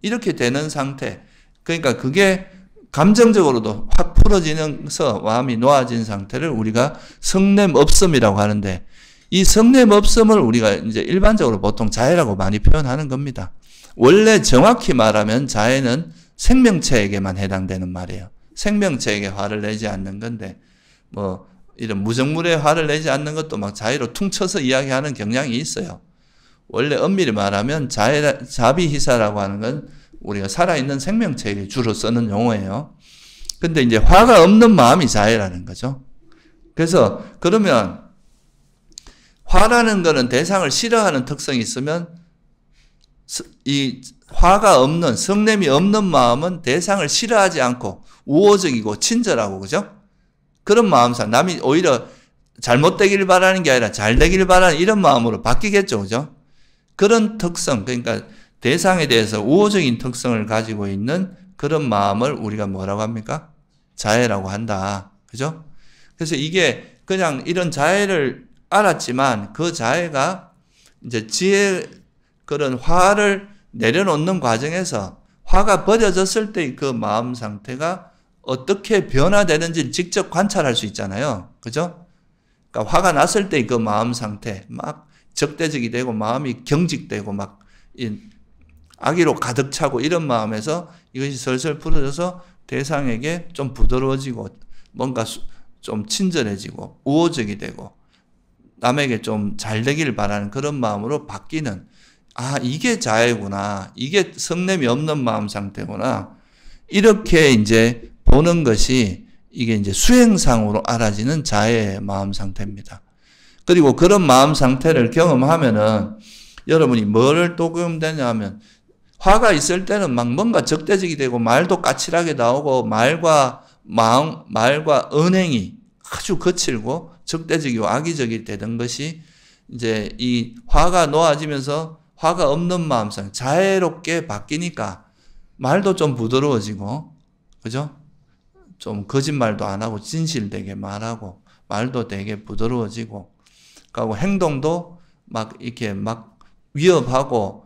이렇게 되는 상태. 그러니까 그게 감정적으로도 확 풀어지면서 마음이 놓아진 상태를 우리가 성냄 없음이라고 하는데 이 성냄 없음을 우리가 이제 일반적으로 보통 자애라고 많이 표현하는 겁니다. 원래 정확히 말하면 자애는 생명체에게만 해당되는 말이에요. 생명체에게 화를 내지 않는 건데 뭐 이런 무정물에 화를 내지 않는 것도 막 자애로 퉁쳐서 이야기하는 경향이 있어요. 원래 엄밀히 말하면 자비희사라고 하는 건 우리가 살아있는 생명체에게 주로 쓰는 용어예요. 근데 이제 화가 없는 마음이 자애라는 거죠. 그래서 그러면 화라는 거는 대상을 싫어하는 특성이 있으면 이 화가 없는 성냄이 없는 마음은 대상을 싫어하지 않고 우호적이고 친절하고 그죠? 그런 마음상 남이 오히려 잘못되기를 바라는 게 아니라 잘 되기를 바라는 이런 마음으로 바뀌겠죠. 그죠? 그런 특성 그러니까 대상에 대해서 우호적인 특성을 가지고 있는 그런 마음을 우리가 뭐라고 합니까? 자애라고 한다. 그죠? 그래서 이게 그냥 이런 자애를 알았지만 그 자애가 이제 지혜 그런 화를 내려놓는 과정에서 화가 버려졌을 때 그 마음 상태가 어떻게 변화되는지 직접 관찰할 수 있잖아요. 그죠? 그러니까 화가 났을 때 그 마음 상태 막 적대적이 되고 마음이 경직되고 막 악의로 가득 차고 이런 마음에서 이것이 슬슬 풀어져서 대상에게 좀 부드러워지고 뭔가 좀 친절해지고 우호적이 되고 남에게 좀 잘 되기를 바라는 그런 마음으로 바뀌는 이게 자애구나. 이게 성냄이 없는 마음 상태구나. 이렇게 이제 보는 것이 이게 이제 수행상으로 알아지는 자애의 마음 상태입니다. 그리고 그런 마음 상태를 경험하면은 여러분이 뭐를 또 경험되냐 하면 화가 있을 때는 막 뭔가 적대적이 되고 말도 까칠하게 나오고 말과 언행이 아주 거칠고 적대적이고 악의적이 되던 것이 이제 이 화가 놓아지면서 화가 없는 마음상 자애롭게 바뀌니까 말도 좀 부드러워지고 그죠? 좀 거짓말도 안 하고 진실되게 말하고 말도 되게 부드러워지고 그리고 행동도 막 이렇게 막 위협하고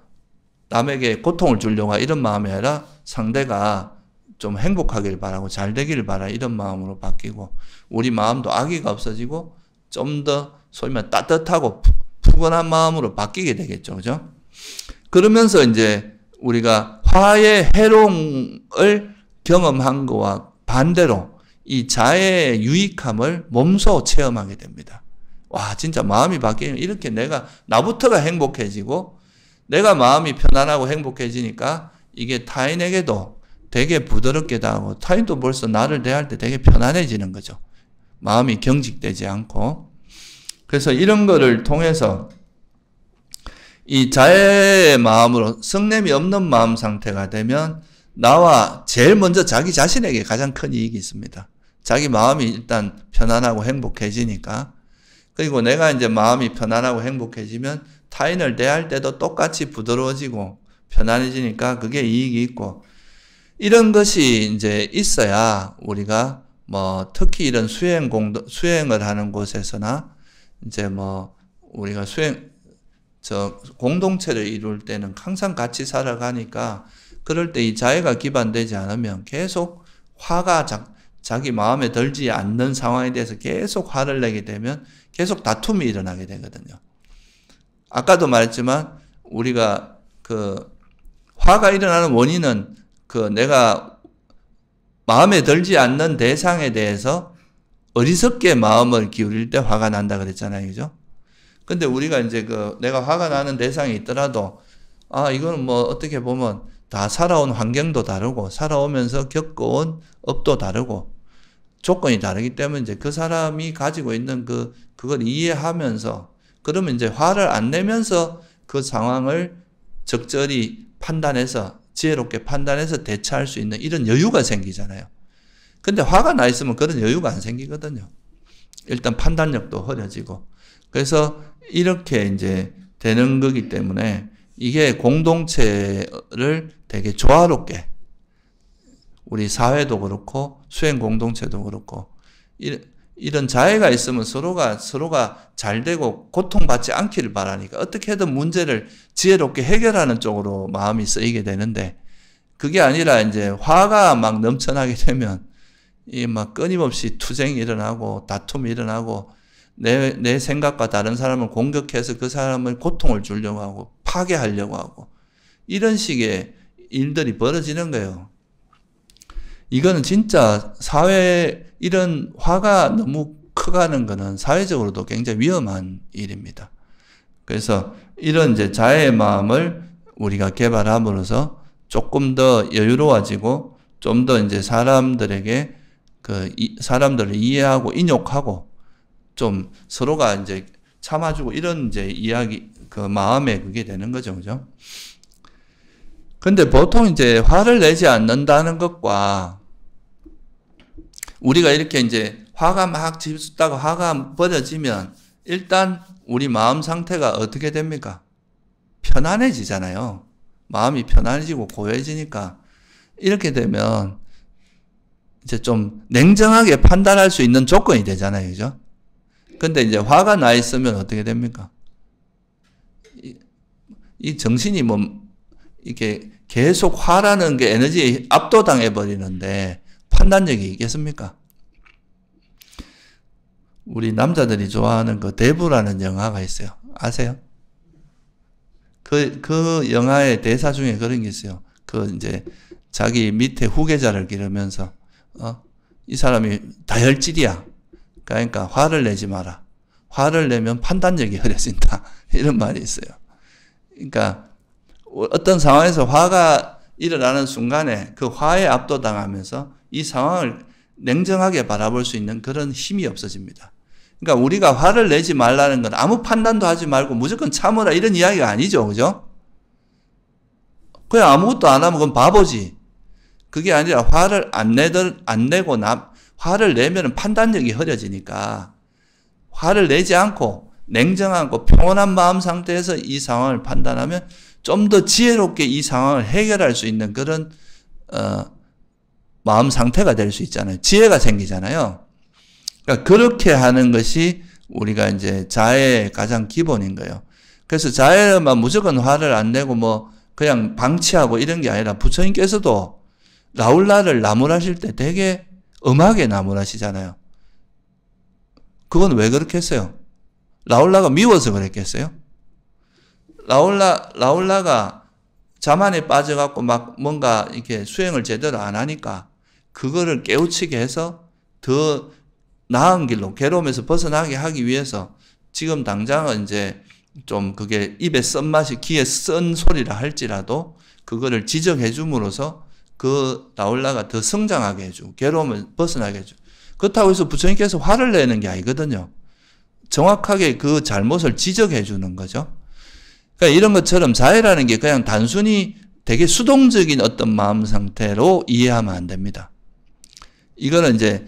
남에게 고통을 주려고 이런 마음이 아니라 상대가 좀 행복하길 바라고 잘 되기를 바라 이런 마음으로 바뀌고 우리 마음도 악의가 없어지고 좀 더 소위 말해 따뜻하고 푸근한 마음으로 바뀌게 되겠죠. 그죠? 그러면서 이제 우리가 화의 해로움을 경험한 거와 반대로 이 자애의 유익함을 몸소 체험하게 됩니다. 와, 진짜 마음이 바뀌면 이렇게 나부터가 행복해지고 내가 마음이 편안하고 행복해지니까 이게 타인에게도 되게 부드럽게 다가고 타인도 벌써 나를 대할 때 되게 편안해지는 거죠. 마음이 경직되지 않고. 그래서 이런 거를 통해서 이 자애의 마음으로 성냄이 없는 마음 상태가 되면 나와 제일 먼저 자기 자신에게 가장 큰 이익이 있습니다. 자기 마음이 일단 편안하고 행복해지니까. 그리고 내가 이제 마음이 편안하고 행복해지면 타인을 대할 때도 똑같이 부드러워지고 편안해지니까 그게 이익이 있고 이런 것이 이제 있어야 우리가 뭐 특히 이런 수행을 하는 곳에서나 이제 뭐 우리가 공동체를 이룰 때는 항상 같이 살아가니까 그럴 때 이 자애가 기반되지 않으면 계속 화가 자기 마음에 들지 않는 상황에 대해서 계속 화를 내게 되면 계속 다툼이 일어나게 되거든요. 아까도 말했지만 우리가 화가 일어나는 원인은 내가 마음에 들지 않는 대상에 대해서 어리석게 마음을 기울일 때 화가 난다 그랬잖아요. 그죠? 근데 우리가 이제 내가 화가 나는 대상이 있더라도 이거는 뭐 어떻게 보면 다 살아온 환경도 다르고 살아오면서 겪어온 업도 다르고 조건이 다르기 때문에 이제 그 사람이 가지고 있는 그걸 이해하면서 그러면 이제 화를 안 내면서 그 상황을 적절히 판단해서 지혜롭게 판단해서 대처할 수 있는 이런 여유가 생기잖아요. 근데 화가 나 있으면 그런 여유가 안 생기거든요. 일단 판단력도 흐려지고. 그래서 이렇게 이제 되는 거기 때문에 이게 공동체를 되게 조화롭게 우리 사회도 그렇고 수행 공동체도 그렇고 이런 자애가 있으면 서로가 잘 되고 고통받지 않기를 바라니까 어떻게든 문제를 지혜롭게 해결하는 쪽으로 마음이 쓰이게 되는데 그게 아니라 이제 화가 막 넘쳐나게 되면 이 막 끊임없이 투쟁이 일어나고 다툼이 일어나고 내 생각과 다른 사람을 공격해서 그 사람을 고통을 주려고 하고 파괴하려고 하고 이런 식의 일들이 벌어지는 거예요. 이거는 진짜 이런 화가 너무 커가는 거는 사회적으로도 굉장히 위험한 일입니다. 그래서 이런 이제 자애의 마음을 우리가 개발함으로써 조금 더 여유로워지고 좀 더 이제 사람들에게 사람들을 이해하고 인욕하고 좀 서로가 이제 참아주고 이런 이제 이야기, 마음에 그게 되는 거죠. 그죠? 근데 보통 이제 화를 내지 않는다는 것과 우리가 이렇게 이제 화가 막 짙다가 화가 버려지면 일단 우리 마음 상태가 어떻게 됩니까? 편안해지잖아요. 마음이 편안해지고 고요해지니까 이렇게 되면 이제 좀 냉정하게 판단할 수 있는 조건이 되잖아요. 그죠? 근데 이제 화가 나 있으면 어떻게 됩니까? 이 정신이 뭐 이렇게 계속 화라는 게 에너지에 압도당해 버리는데 판단력이 있겠습니까? 우리 남자들이 좋아하는 그 대부라는 영화가 있어요. 아세요? 그 영화의 대사 중에 그런 게 있어요. 이제 자기 밑에 후계자를 기르면서 이 사람이 다혈질이야. 그러니까 화를 내지 마라. 화를 내면 판단력이 흐려진다. 이런 말이 있어요. 그러니까 어떤 상황에서 화가 일어나는 순간에 그 화에 압도당하면서 이 상황을 냉정하게 바라볼 수 있는 그런 힘이 없어집니다. 그러니까 우리가 화를 내지 말라는 건 아무 판단도 하지 말고 무조건 참으라 이런 이야기가 아니죠. 그죠? 그냥 아무것도 안 하면 그건 바보지. 그게 아니라 화를 안 내고 화를 내면 판단력이 흐려지니까 화를 내지 않고 냉정하고 평온한 마음 상태에서 이 상황을 판단하면 좀 더 지혜롭게 이 상황을 해결할 수 있는 그런 마음 상태가 될 수 있잖아요. 지혜가 생기잖아요. 그러니까 그렇게 하는 것이 우리가 이제 자애의 가장 기본인 거예요. 그래서 자애만 무조건 화를 안 내고 뭐 그냥 방치하고 이런 게 아니라 부처님께서도 라울라를 나무라실 때 되게 엄하게 나무라시잖아요. 그건 왜 그렇게 했어요? 라울라가 미워서 그랬겠어요? 라울라가 자만에 빠져갖고 막 뭔가 이렇게 수행을 제대로 안 하니까 그거를 깨우치게 해서 더 나은 길로 괴로움에서 벗어나게 하기 위해서 지금 당장은 이제 좀 그게 입에 쓴맛이 귀에 쓴 소리라 할지라도 그거를 지적해 줌으로써 그 라울라가 더 성장하게 해주고 괴로움을 벗어나게 해주고 그렇다고 해서 부처님께서 화를 내는 게 아니거든요. 정확하게 그 잘못을 지적해 주는 거죠. 그러니까 이런 것처럼 자애라는 게 그냥 단순히 되게 수동적인 어떤 마음 상태로 이해하면 안 됩니다. 이거는 이제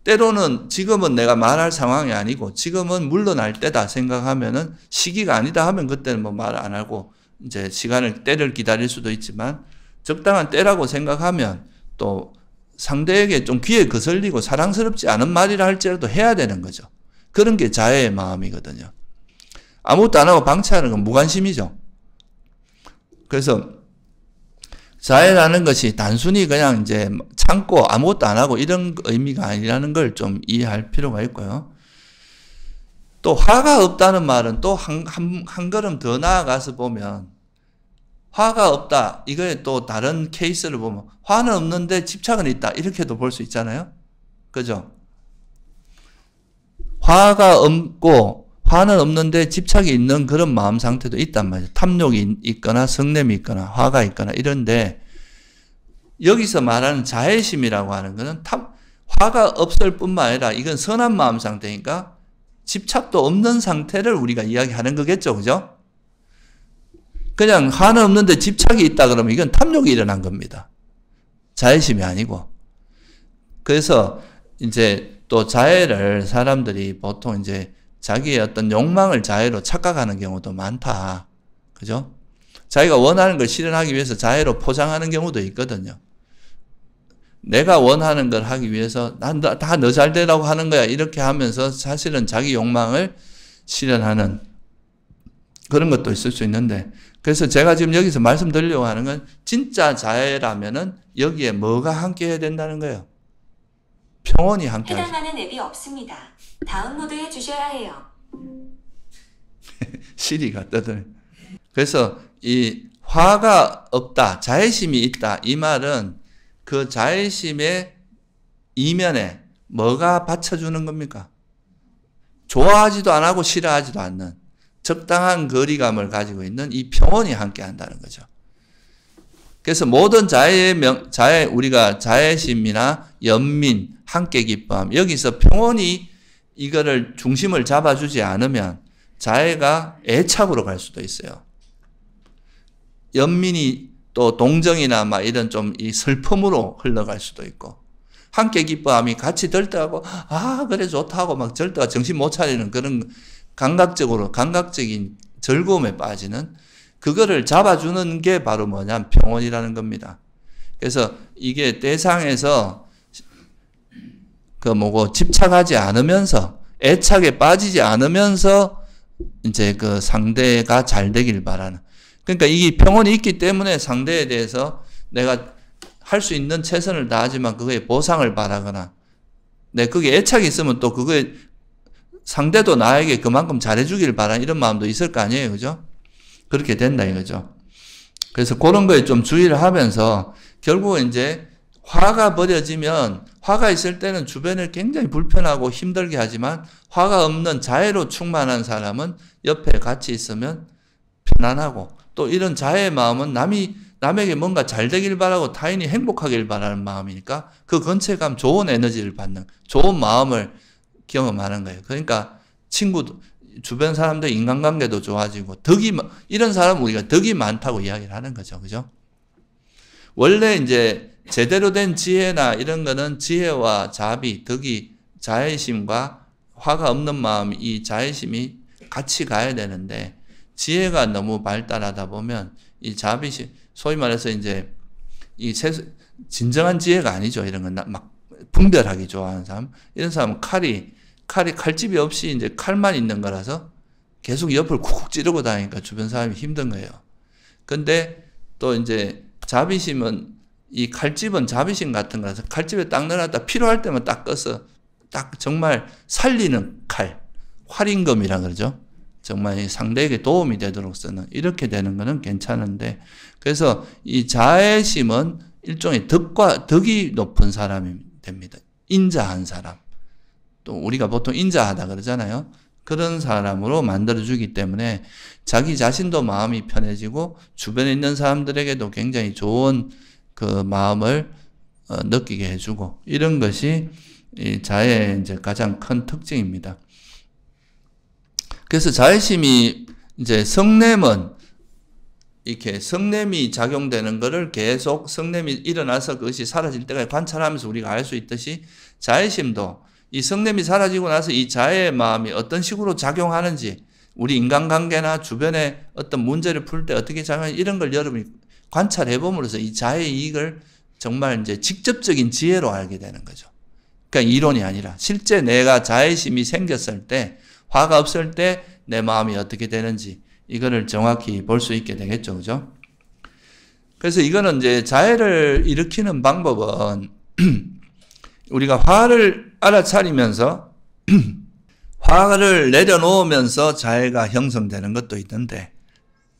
때로는 지금은 내가 말할 상황이 아니고 지금은 물러날 때다 생각하면은 시기가 아니다 하면 그때는 뭐 말 안 하고 이제 때를 기다릴 수도 있지만 적당한 때라고 생각하면 또 상대에게 좀 귀에 거슬리고 사랑스럽지 않은 말이라 할지라도 해야 되는 거죠. 그런 게 자애의 마음이거든요. 아무것도 안 하고 방치하는 건 무관심이죠. 그래서 자애라는 것이 단순히 그냥 이제 참고 아무것도 안 하고 이런 의미가 아니라는 걸 좀 이해할 필요가 있고요. 또 화가 없다는 말은 또 한 걸음 더 나아가서 보면 화가 없다. 이거에 또 다른 케이스를 보면 화는 없는데 집착은 있다. 이렇게도 볼 수 있잖아요. 그죠? 화가 없고 화는 없는데 집착이 있는 그런 마음 상태도 있단 말이에요. 탐욕이 있거나 성냄이 있거나 화가 있거나 이런데 여기서 말하는 자애심이라고 하는 것은 화가 없을 뿐만 아니라 이건 선한 마음 상태니까 집착도 없는 상태를 우리가 이야기하는 거겠죠. 그죠? 그냥 화는 없는데 집착이 있다 그러면 이건 탐욕이 일어난 겁니다. 자애심이 아니고. 그래서 이제 또 자애를 사람들이 보통 이제 자기의 어떤 욕망을 자애로 착각하는 경우도 많다. 그죠? 자기가 원하는 걸 실현하기 위해서 자애로 포장하는 경우도 있거든요. 내가 원하는 걸 하기 위해서 난 다 너 잘 되라고 하는 거야. 이렇게 하면서 사실은 자기 욕망을 실현하는 그런 것도 있을 수 있는데 그래서 제가 지금 여기서 말씀드리려고 하는 건 진짜 자애라면은 여기에 뭐가 함께 해야 된다는 거예요. 평온이 함께 해당하는 앱이 없습니다. 다운로드해 주셔야 해요. 시리가 떠드네. 그래서 이 화가 없다, 자애심이 있다 이 말은 그 자애심의 이면에 뭐가 받쳐주는 겁니까? 좋아하지도 안 하고 싫어하지도 않는 적당한 거리감을 가지고 있는 이 평온이 함께 한다는 거죠. 그래서 모든 우리가 자애심이나 연민, 함께 기뻐함, 여기서 평온이 이거를 중심을 잡아주지 않으면 자애가 애착으로 갈 수도 있어요. 연민이 또 동정이나 막 이런 좀 이 슬픔으로 흘러갈 수도 있고, 함께 기뻐함이 같이 들떠하고, 아, 그래, 좋다 하고 막 들떠가 정신 못 차리는 그런 감각적인 즐거움에 빠지는 그거를 잡아주는 게 바로 뭐냐면 평온이라는 겁니다. 그래서 이게 대상에서 집착하지 않으면서 애착에 빠지지 않으면서 이제 그 상대가 잘 되길 바라는. 그러니까 이 평온이 있기 때문에 상대에 대해서 내가 할 수 있는 최선을 다하지만 그거에 보상을 바라거나 거기에 애착이 있으면 또 그거에 상대도 나에게 그만큼 잘해주길 바라는 이런 마음도 있을 거 아니에요. 그죠? 그렇게 된다 이거죠. 그래서 그런 거에 좀 주의를 하면서 결국은 이제 화가 버려지면 화가 있을 때는 주변을 굉장히 불편하고 힘들게 하지만 화가 없는 자애로 충만한 사람은 옆에 같이 있으면 편안하고 또 이런 자애의 마음은 남에게 뭔가 잘 되길 바라고 타인이 행복하길 바라는 마음이니까 그 근처감 좋은 에너지를 받는 좋은 마음을 경험하는 거예요. 그러니까 주변 사람들 인간관계도 좋아지고 이런 사람은 우리가 덕이 많다고 이야기를 하는 거죠. 그죠? 원래 이제 제대로 된 지혜나 이런 거는 지혜와 자비, 덕이 자애심과 화가 없는 마음, 이 자애심이 같이 가야 되는데 지혜가 너무 발달하다 보면 이 자비심, 소위 말해서 이제 진정한 지혜가 아니죠. 이런 건 막 분별하기 좋아하는 사람, 이런 사람은 칼집이 없이 이제 칼만 있는 거라서 계속 옆을 쿡쿡 찌르고 다니니까 주변 사람이 힘든 거예요. 근데 또 이제 자비심은 이 칼집은 자비심 같은 거라서 칼집에 딱 넣어놨다 필요할 때만 딱 꺼서 딱 정말 살리는 칼, 활임검이라 그러죠. 정말 상대에게 도움이 되도록 쓰는 이렇게 되는 거는 괜찮은데 그래서 이 자애심은 일종의 덕이 높은 사람이 됩니다. 인자한 사람. 또 우리가 보통 인자하다 그러잖아요. 그런 사람으로 만들어주기 때문에 자기 자신도 마음이 편해지고 주변에 있는 사람들에게도 굉장히 좋은 그 마음을 느끼게 해주고 이런 것이 이 자애의 이제 가장 큰 특징입니다. 그래서 자애심이 이제 성냄은 이렇게 성냄이 작용되는 것을 계속 성냄이 일어나서 그것이 사라질 때까지 관찰하면서 우리가 알 수 있듯이 자애심도 이 성냄이 사라지고 나서 이 자애의 마음이 어떤 식으로 작용하는지 우리 인간관계나 주변에 어떤 문제를 풀 때 어떻게 작용하는지 이런 걸 여러분이 관찰해 봄으로써 이 자애의 이익을 정말 이제 직접적인 지혜로 알게 되는 거죠. 그러니까 이론이 아니라 실제 내가 자애심이 생겼을 때 화가 없을 때 내 마음이 어떻게 되는지 이거를 정확히 볼 수 있게 되겠죠. 그죠? 그래서 이거는 이제 자애를 일으키는 방법은 우리가 화를 알아차리면서 화를 내려놓으면서 자애가 형성되는 것도 있는데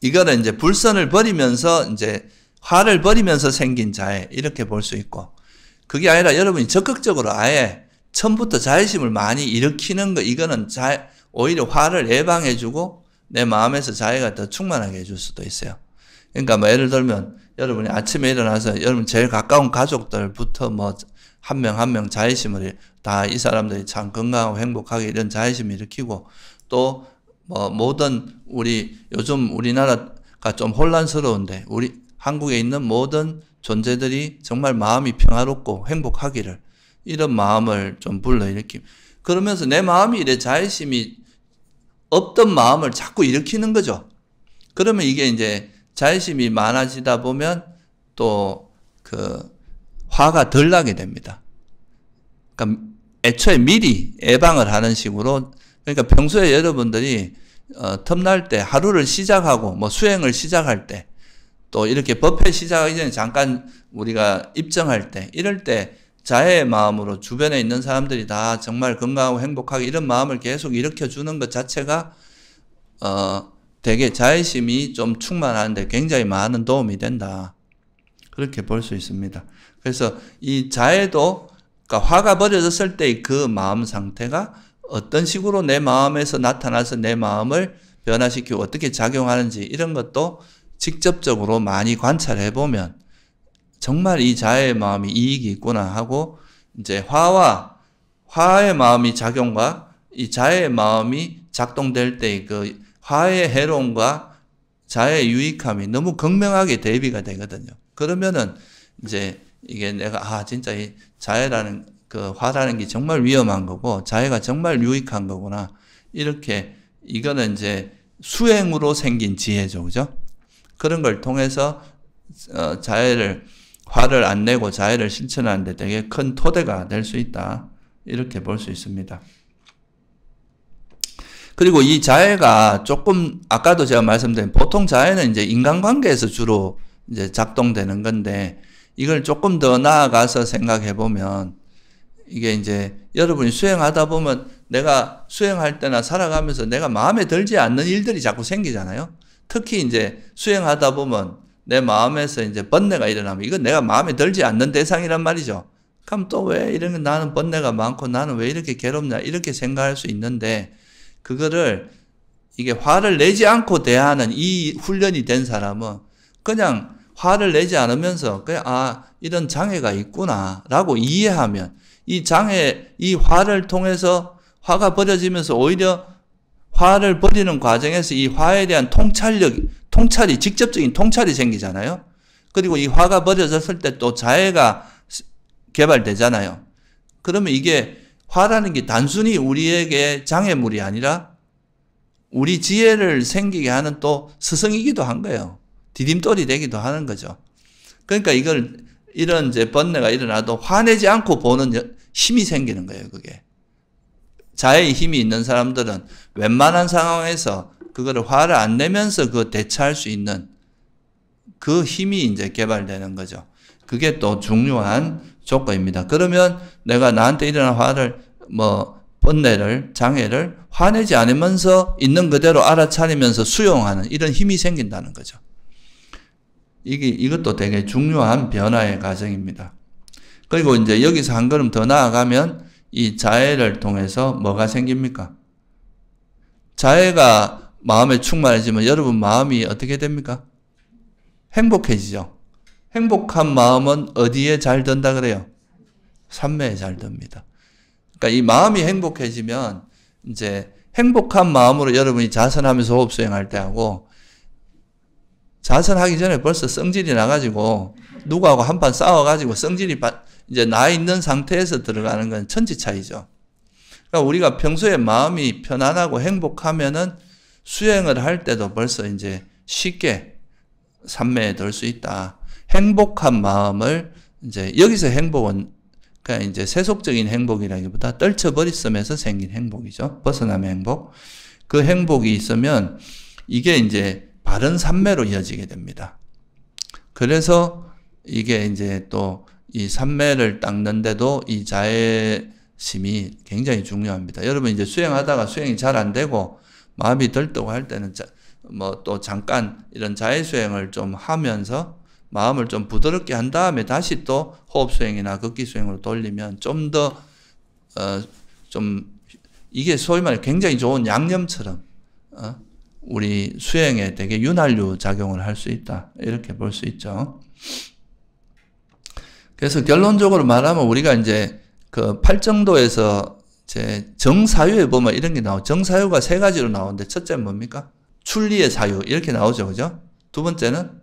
이거는 이제 불선을 버리면서 이제 화를 버리면서 생긴 자애 이렇게 볼 수 있고 그게 아니라 여러분이 적극적으로 아예 처음부터 자애심을 많이 일으키는 거 이거는 오히려 화를 예방해주고 내 마음에서 자애가 더 충만하게 해줄 수도 있어요. 그러니까 뭐 예를 들면 여러분이 아침에 일어나서 여러분 제일 가까운 가족들부터 뭐 한 명 한 명 자애심을 다 이 사람들이 참 건강하고 행복하게 이런 자애심을 일으키고 또 뭐 모든 우리 요즘 우리나라가 좀 혼란스러운데 우리 한국에 있는 모든 존재들이 정말 마음이 평화롭고 행복하기를 이런 마음을 좀 불러일으킴. 그러면서 내 마음이 이래 자애심이 없던 마음을 자꾸 일으키는 거죠. 그러면 이게 이제 자애심이 많아지다 보면 또 화가 덜 나게 됩니다. 그러니까 애초에 미리 예방을 하는 식으로 그러니까 평소에 여러분들이 틈날 때 하루를 시작하고 뭐 수행을 시작할 때 또 이렇게 법회 시작하기 전에 잠깐 우리가 입정할 때 이럴 때 자애의 마음으로 주변에 있는 사람들이 다 정말 건강하고 행복하게 이런 마음을 계속 일으켜주는 것 자체가 되게 자애심이 좀 충만하는데 굉장히 많은 도움이 된다. 그렇게 볼 수 있습니다. 그래서 이 자애도 그러니까 화가 버려졌을 때의 그 마음 상태가 어떤 식으로 내 마음에서 나타나서 내 마음을 변화시키고 어떻게 작용하는지 이런 것도 직접적으로 많이 관찰해 보면 정말 이 자애의 마음이 이익이 있구나 하고 이제 화의 마음이 작용과 이 자애의 마음이 작동될 때의 그 화의 해로움과 자애의 유익함이 너무 극명하게 대비가 되거든요. 그러면은 이제 이게 내가 진짜 이 자애라는 그 화라는 게 정말 위험한 거고 자애가 정말 유익한 거구나. 이렇게 이거는 이제 수행으로 생긴 지혜죠. 그죠? 그런 걸 통해서 화를 안 내고 자애를 실천하는 데 되게 큰 토대가 될 수 있다. 이렇게 볼 수 있습니다. 그리고 이 자애가 조금 아까도 제가 말씀드린 보통 자애는 이제 인간관계에서 주로 이제 작동되는 건데 이걸 조금 더 나아가서 생각해 보면 이게 이제 여러분이 수행하다 보면 내가 수행할 때나 살아가면서 내가 마음에 들지 않는 일들이 자꾸 생기잖아요. 특히 이제 수행하다 보면 내 마음에서 이제 번뇌가 일어나면 이건 내가 마음에 들지 않는 대상이란 말이죠. 그럼 또 왜 이런 나는 번뇌가 많고 나는 왜 이렇게 괴롭냐 이렇게 생각할 수 있는데 그거를 이게 화를 내지 않고 대하는 이 훈련이 된 사람은 그냥 화를 내지 않으면서 그냥 이런 장애가 있구나라고 이해하면 이 화를 통해서 화가 버려지면서 오히려 화를 버리는 과정에서 이 화에 대한 직접적인 통찰이 생기잖아요. 그리고 이 화가 버려졌을 때 또 자애가 개발되잖아요. 그러면 이게 화라는 게 단순히 우리에게 장애물이 아니라 우리 지혜를 생기게 하는 또 스승이기도 한 거예요. 디딤돌이 되기도 하는 거죠. 그러니까 이런 이제 번뇌가 일어나도 화내지 않고 보는 힘이 생기는 거예요, 그게. 자애의 힘이 있는 사람들은 웬만한 상황에서 그거를 화를 안 내면서 대처할 수 있는 그 힘이 이제 개발되는 거죠. 그게 또 중요한 조건입니다. 그러면 내가 나한테 일어난 화를, 번뇌를, 장애를 화내지 않으면서 있는 그대로 알아차리면서 수용하는 이런 힘이 생긴다는 거죠. 이것도 되게 중요한 변화의 과정입니다. 그리고 이제 여기서 한 걸음 더 나아가면 이 자애를 통해서 뭐가 생깁니까? 자애가 마음에 충만해지면 여러분 마음이 어떻게 됩니까? 행복해지죠. 행복한 마음은 어디에 잘 든다 그래요? 삼매에 잘 듭니다. 그러니까 이 마음이 행복해지면 이제 행복한 마음으로 여러분이 자선하면서 호흡 수행할 때 하고 자선하기 전에 벌써 성질이 나가지고 누구하고 한판 싸워가지고 성질이 이제 나 있는 상태에서 들어가는 건 천지 차이죠. 그러니까 우리가 평소에 마음이 편안하고 행복하면은 수행을 할 때도 벌써 이제 쉽게 삼매에 들 수 있다. 행복한 마음을 이제 여기서 행복은 그냥 이제 세속적인 행복이라기보다 떨쳐버렸음에서 생긴 행복이죠. 벗어남의 행복. 그 행복이 있으면 이게 이제 바른 삼매로 이어지게 됩니다. 그래서 이게 이제 또 이 삼매를 닦는데도 이 자애심이 굉장히 중요합니다. 여러분 이제 수행하다가 수행이 잘 안 되고 마음이 들뜨고 할 때는 또 잠깐 이런 자애 수행을 좀 하면서 마음을 좀 부드럽게 한 다음에 다시 또 호흡 수행이나 걷기 수행으로 돌리면 좀 더 이게 소위 말해 굉장히 좋은 양념처럼 우리 수행에 되게 윤활유 작용을 할 수 있다. 이렇게 볼 수 있죠. 그래서 결론적으로 말하면 우리가 이제 그 팔정도에서 이제 정사유에 보면 이런 게 나오죠. 정사유가 세 가지로 나오는데 첫째는 뭡니까? 출리의 사유 이렇게 나오죠. 그죠? 두 번째는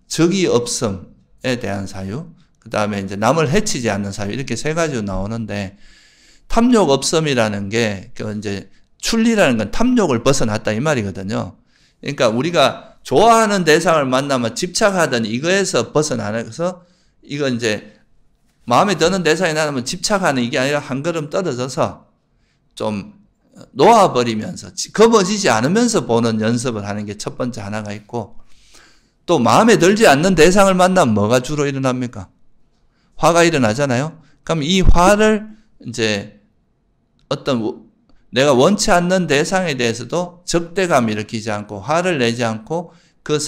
적이 없음에 대한 사유, 그 다음에 이제 남을 해치지 않는 사유 이렇게 세 가지로 나오는데 탐욕 없음이라는 게 그 이제 출리라는 건 탐욕을 벗어났다 이 말이거든요. 그러니까 우리가 좋아하는 대상을 만나면 집착하던 이거에서 벗어나서 이거 이제 마음에 드는 대상이 나면 집착하는 이게 아니라 한 걸음 떨어져서 좀 놓아버리면서 검어지지 않으면서 보는 연습을 하는 게 첫 번째 하나가 있고, 또 마음에 들지 않는 대상을 만나면 뭐가 주로 일어납니까? 화가 일어나잖아요. 그럼 이 화를 이제 어떤 내가 원치 않는 대상에 대해서도 적대감 일으키지 않고 화를 내지 않고 그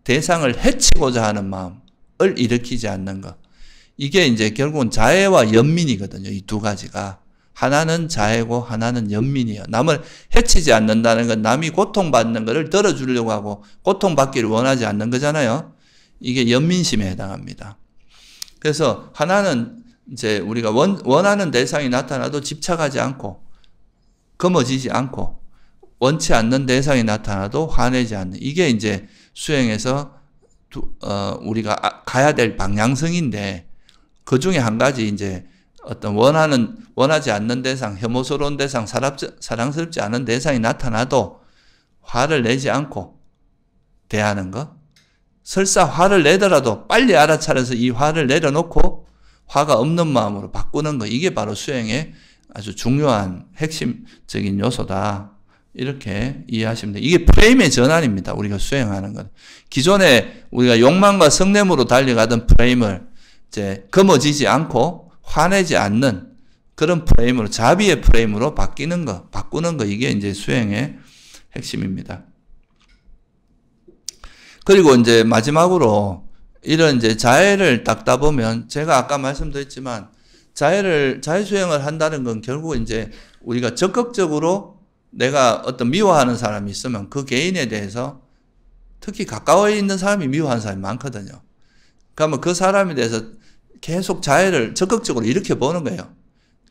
대상을 해치고자 하는 마음을 일으키지 않는 것. 이게 이제 결국은 자애와 연민이거든요. 이 두 가지가. 하나는 자애고 하나는 연민이에요. 남을 해치지 않는다는 건 남이 고통받는 것을 들어주려고 하고 고통받기를 원하지 않는 거잖아요. 이게 연민심에 해당합니다. 그래서 하나는 이제 우리가 원하는 대상이 나타나도 집착하지 않고 검어지지 않고 원치 않는 대상이 나타나도 화내지 않는, 이게 이제 수행에서 우리가 가야 될 방향성인데, 그 중에 한 가지 이제 어떤 원하지 않는 대상, 혐오스러운 대상, 사랑스럽지 않은 대상이 나타나도 화를 내지 않고 대하는 것. 설사 화를 내더라도 빨리 알아차려서 이 화를 내려놓고 화가 없는 마음으로 바꾸는 것. 이게 바로 수행의 아주 중요한 핵심적인 요소다. 이렇게 이해하시면 돼요. 이게 프레임의 전환입니다. 우리가 수행하는 것. 기존에 우리가 욕망과 성냄으로 달려가던 프레임을 이제 검어지지 않고 화내지 않는 그런 프레임으로, 자비의 프레임으로 바꾸는 거. 이게 이제 수행의 핵심입니다. 그리고 이제 마지막으로 이런 이제 자애를 닦다 보면, 제가 아까 말씀드렸지만 자애 수행을 한다는 건 결국 이제 우리가 적극적으로 내가 어떤 미워하는 사람이 있으면 그 개인에 대해서, 특히 가까워 있는 사람이 미워하는 사람이 많거든요. 그러면 그 사람에 대해서 계속 자애를 적극적으로 일으켜 보는 거예요.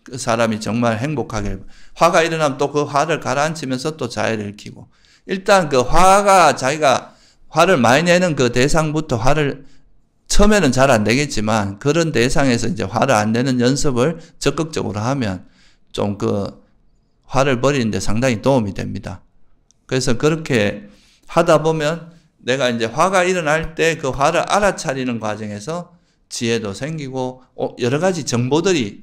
그 사람이 정말 행복하게, 화가 일어나면 또 그 화를 가라앉히면서 또 자애를 일으키고, 일단 그 자기가 화를 많이 내는 그 대상부터 화를 처음에는 잘 안 되겠지만 그런 대상에서 이제 화를 안 내는 연습을 적극적으로 하면 좀 그 화를 버리는데 상당히 도움이 됩니다. 그래서 그렇게 하다 보면 내가 이제 화가 일어날 때 그 화를 알아차리는 과정에서 지혜도 생기고 여러 가지 정보들이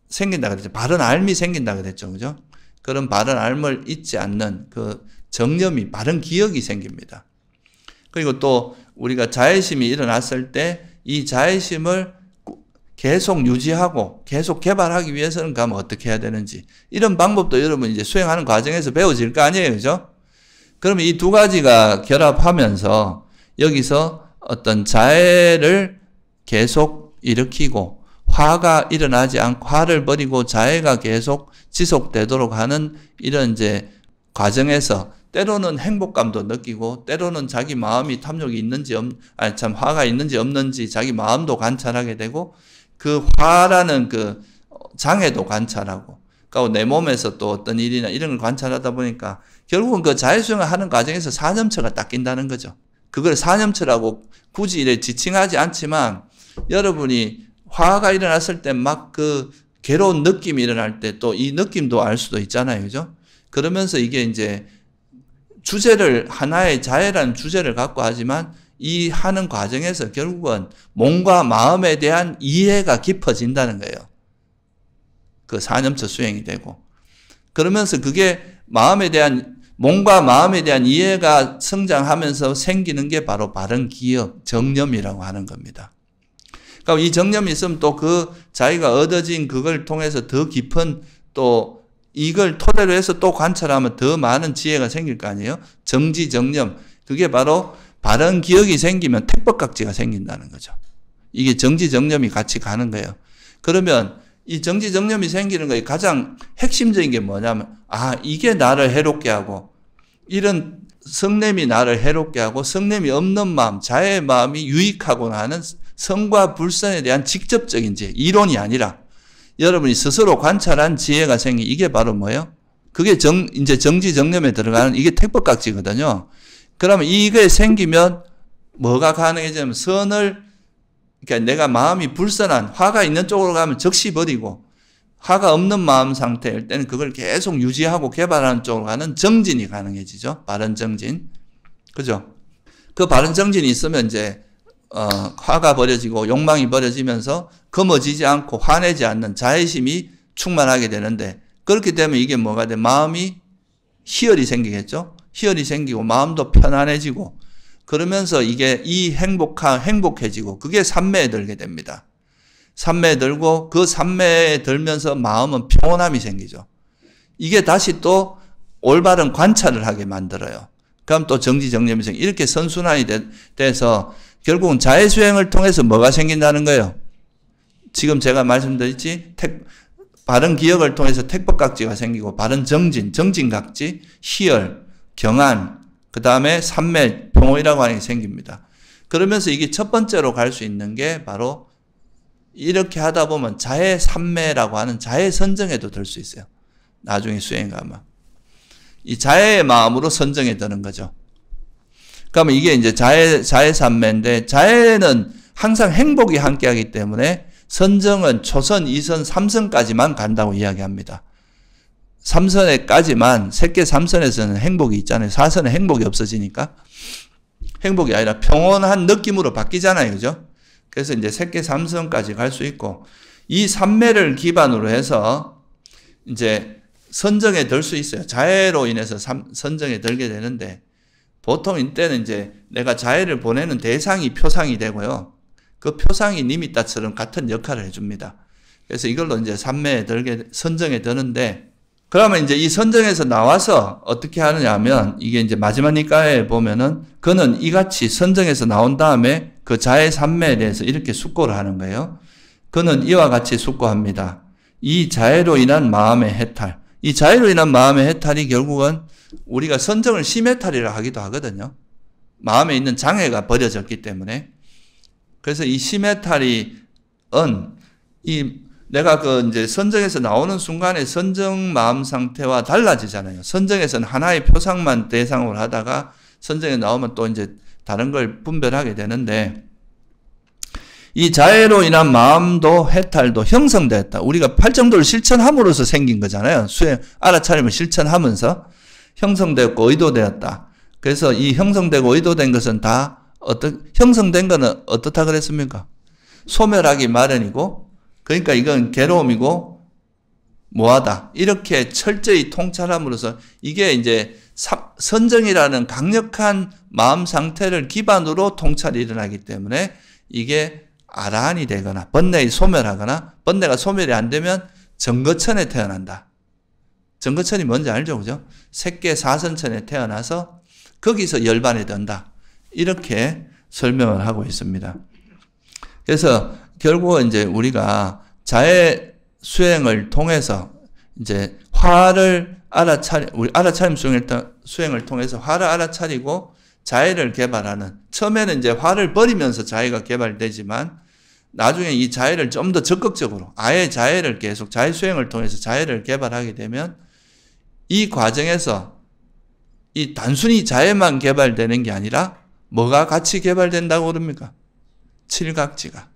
생긴다 그랬죠. 바른 알미 생긴다 그랬죠. 그죠? 그런 바른 알을 잊지 않는 그 정념이, 바른 기억이 생깁니다. 그리고 또 우리가 자애심이 일어났을 때 이 자애심을 계속 유지하고 계속 개발하기 위해서는 그러면 어떻게 해야 되는지, 이런 방법도 여러분 이제 수행하는 과정에서 배워질 거 아니에요. 그죠? 그러면 이 두 가지가 결합하면서 여기서 어떤 자애를 계속 일으키고 화가 일어나지 않고 화를 버리고 자애가 계속 지속되도록 하는 이런 이제 과정에서 때로는 행복감도 느끼고 때로는 자기 마음이 탐욕이 있는지 화가 있는지 없는지 자기 마음도 관찰하게 되고, 그 화라는 그 장애도 관찰하고, 그리고 내 몸에서 또 어떤 일이나 이런 걸 관찰하다 보니까 결국은 그 자애수행을 하는 과정에서 사념처가 딱 낀다는 거죠. 그걸 사념처라고 굳이 이래 지칭하지 않지만, 여러분이 화가 일어났을 때 막 그 괴로운 느낌이 일어날 때 또 이 느낌도 알 수도 있잖아요. 그죠? 그러면서 이게 이제 주제를, 하나의 자애라는 주제를 갖고 하지만 이 하는 과정에서 결국은 몸과 마음에 대한 이해가 깊어진다는 거예요. 그 사념처 수행이 되고. 그러면서 그게 몸과 마음에 대한 이해가 성장하면서 생기는 게 바로 바른 기억, 정념이라고 하는 겁니다. 그러니까 이 정념이 있으면 또 그 자기가 얻어진 그걸 통해서 더 깊은, 또 이걸 토대로 해서 또 관찰하면 더 많은 지혜가 생길 거 아니에요? 정지, 정념. 그게 바로 바른 기억이 생기면 택법각지가 생긴다는 거죠. 이게 정지, 정념이 같이 가는 거예요. 그러면 이 정지정념이 생기는 거에 가장 핵심적인 게 뭐냐면, 이게 나를 해롭게 하고, 이런 성냄이 나를 해롭게 하고, 성냄이 없는 마음, 자애의 마음이 유익하고 하는 성과 불선에 대한 직접적인 지혜, 이론이 아니라 여러분이 스스로 관찰한 지혜가 생긴 이게 바로 뭐예요? 그게 이제 정지정념에 들어가는 이게 택법각지거든요. 그러면 이게 생기면 뭐가 가능해지냐면 그러니까 내가 마음이 불선한 화가 있는 쪽으로 가면 적시 버리고 화가 없는 마음 상태일 때는 그걸 계속 유지하고 개발하는 쪽으로 가는 정진이 가능해지죠. 바른 정진. 그죠? 그 바른 정진이 있으면 이제 화가 버려지고 욕망이 버려지면서 검어지지 않고 화내지 않는 자애심이 충만하게 되는데, 그렇게 되면 이게 뭐가 돼? 마음이 희열이 생기겠죠? 희열이 생기고 마음도 편안해지고 그러면서 이게 행복해지고 그게 삼매에 들게 됩니다. 삼매에 들고 그 삼매에 들면서 마음은 평온함이 생기죠. 이게 다시 또 올바른 관찰을 하게 만들어요. 그럼 또 정지정념이 생겨. 이렇게 선순환이 돼서 결국은 자해수행을 통해서 뭐가 생긴다는 거예요? 지금 제가 말씀드렸지, 바른 기억을 통해서 택법각지가 생기고, 바른 정진각지, 희열, 경안, 그 다음에 삼매, 평온이라고 하는 게 생깁니다. 그러면서 이게 첫 번째로 갈 수 있는 게 바로 이렇게 하다 보면 자해 삼매라고 하는 자해 선정에도 들 수 있어요. 나중에 수행 가면. 이 자해의 마음으로 선정에 드는 거죠. 그러면 이게 이제 자해 삼매인데, 자해는 항상 행복이 함께하기 때문에 선정은 초선, 2선, 3선까지만 간다고 이야기합니다. 3선에까지만, 새끼 3선에서는 행복이 있잖아요. 4선에 행복이 없어지니까. 행복이 아니라 평온한 느낌으로 바뀌잖아요. 그죠? 그래서 이제 새끼 3선까지 갈 수 있고, 이 삼매를 기반으로 해서 이제 선정에 들 수 있어요. 자해로 인해서 선정에 들게 되는데, 보통 이때는 이제 내가 자해를 보내는 대상이 표상이 되고요. 그 표상이 니미따처럼 같은 역할을 해줍니다. 그래서 이걸로 이제 선정에 드는데, 그러면 이제 이 선정에서 나와서 어떻게 하느냐 하면, 이게 이제 마지막 니까에 보면은, 그는 이같이 선정에서 나온 다음에 그 자해 삼매에 대해서 이렇게 숙고를 하는 거예요. 그는 이와 같이 숙고합니다. 이 자해로 인한 마음의 해탈. 이 자해로 인한 마음의 해탈이 결국은 우리가 선정을 심해탈이라 하기도 하거든요. 마음에 있는 장애가 버려졌기 때문에. 그래서 이 심해탈이 내가 이제 선정에서 나오는 순간에 선정 마음 상태와 달라지잖아요. 선정에서는 하나의 표상만 대상으로 하다가 선정에 나오면 또 이제 다른 걸 분별하게 되는데, 이 자해로 인한 마음도 해탈도 형성됐다. 우리가 팔정도를 실천함으로써 생긴 거잖아요. 알아차림을 실천하면서 형성되었고 의도되었다. 그래서 이 형성되고 의도된 것은 다 형성된 거는 어떻다 그랬습니까? 소멸하기 마련이고, 그러니까 이건 괴로움이고 뭐하다. 이렇게 철저히 통찰함으로써 이게 이제 선정이라는 강력한 마음 상태를 기반으로 통찰이 일어나기 때문에 이게 아라한이 되거나 번뇌이 소멸하거나, 번뇌가 소멸이 안 되면 정거천에 태어난다. 정거천이 뭔지 알죠? 그죠? 색계 사선천에 태어나서 거기서 열반에 든다. 이렇게 설명을 하고 있습니다. 그래서 결국은 이제 우리가 자해 수행을 통해서 이제 우리 알아차림 수행을 통해서 화를 알아차리고 자해를 개발하는, 처음에는 이제 화를 버리면서 자해가 개발되지만 나중에 이 자해를 좀 더 적극적으로 아예 자해를 계속 자해 수행을 통해서 자해를 개발하게 되면 이 과정에서 이 단순히 자해만 개발되는 게 아니라 뭐가 같이 개발된다고 그럽니까? 칠각지가.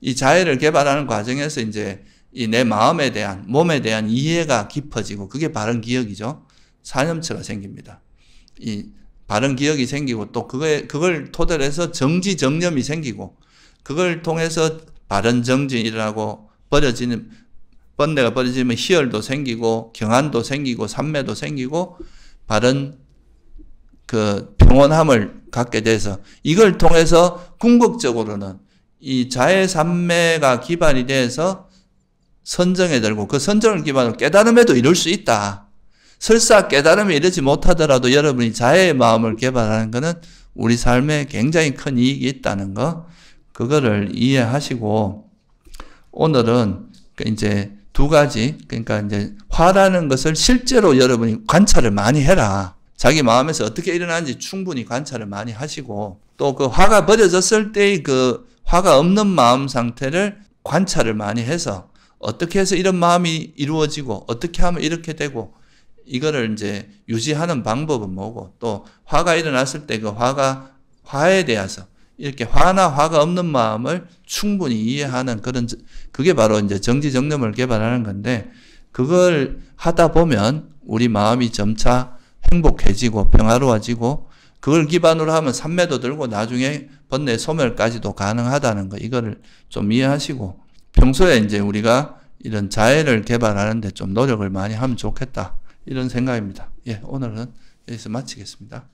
이 자해를 개발하는 과정에서 이제 이 내 마음에 대한, 몸에 대한 이해가 깊어지고 그게 바른 기억이죠. 사념처가 생깁니다. 이 바른 기억이 생기고 또 그걸 토대로 해서 정지정념이 생기고 그걸 통해서 바른 정진이 일어나고 번뇌가 버려지면 희열도 생기고 경안도 생기고 삼매도 생기고 바른 그 평온함을 갖게 돼서 이걸 통해서 궁극적으로는 이 자해 삼매가 기반이 돼서 선정에 들고 그 선정을 기반으로 깨달음에도 이룰 수 있다. 설사 깨달음에 이르지 못하더라도 여러분이 자해의 마음을 개발하는 것은 우리 삶에 굉장히 큰 이익이 있다는 거, 그거를 이해하시고 오늘은 그러니까 이제 두 가지. 그러니까 이제 화라는 것을 실제로 여러분이 관찰을 많이 해라. 자기 마음에서 어떻게 일어나는지 충분히 관찰을 많이 하시고, 또 그 화가 버려졌을 때의 그 화가 없는 마음 상태를 관찰을 많이 해서 어떻게 해서 이런 마음이 이루어지고 어떻게 하면 이렇게 되고, 이거를 이제 유지하는 방법은 뭐고, 또 화가 일어났을 때 그 화에 대해서 이렇게 화나 화가 없는 마음을 충분히 이해하는 그런, 그게 바로 이제 정지정념을 개발하는 건데, 그걸 하다 보면 우리 마음이 점차 행복해지고 평화로워지고, 그걸 기반으로 하면 삼매도 들고 나중에 번뇌 소멸까지도 가능하다는 거, 이거를 좀 이해하시고 평소에 이제 우리가 이런 자해를 개발하는데 좀 노력을 많이 하면 좋겠다, 이런 생각입니다. 예, 오늘은 여기서 마치겠습니다.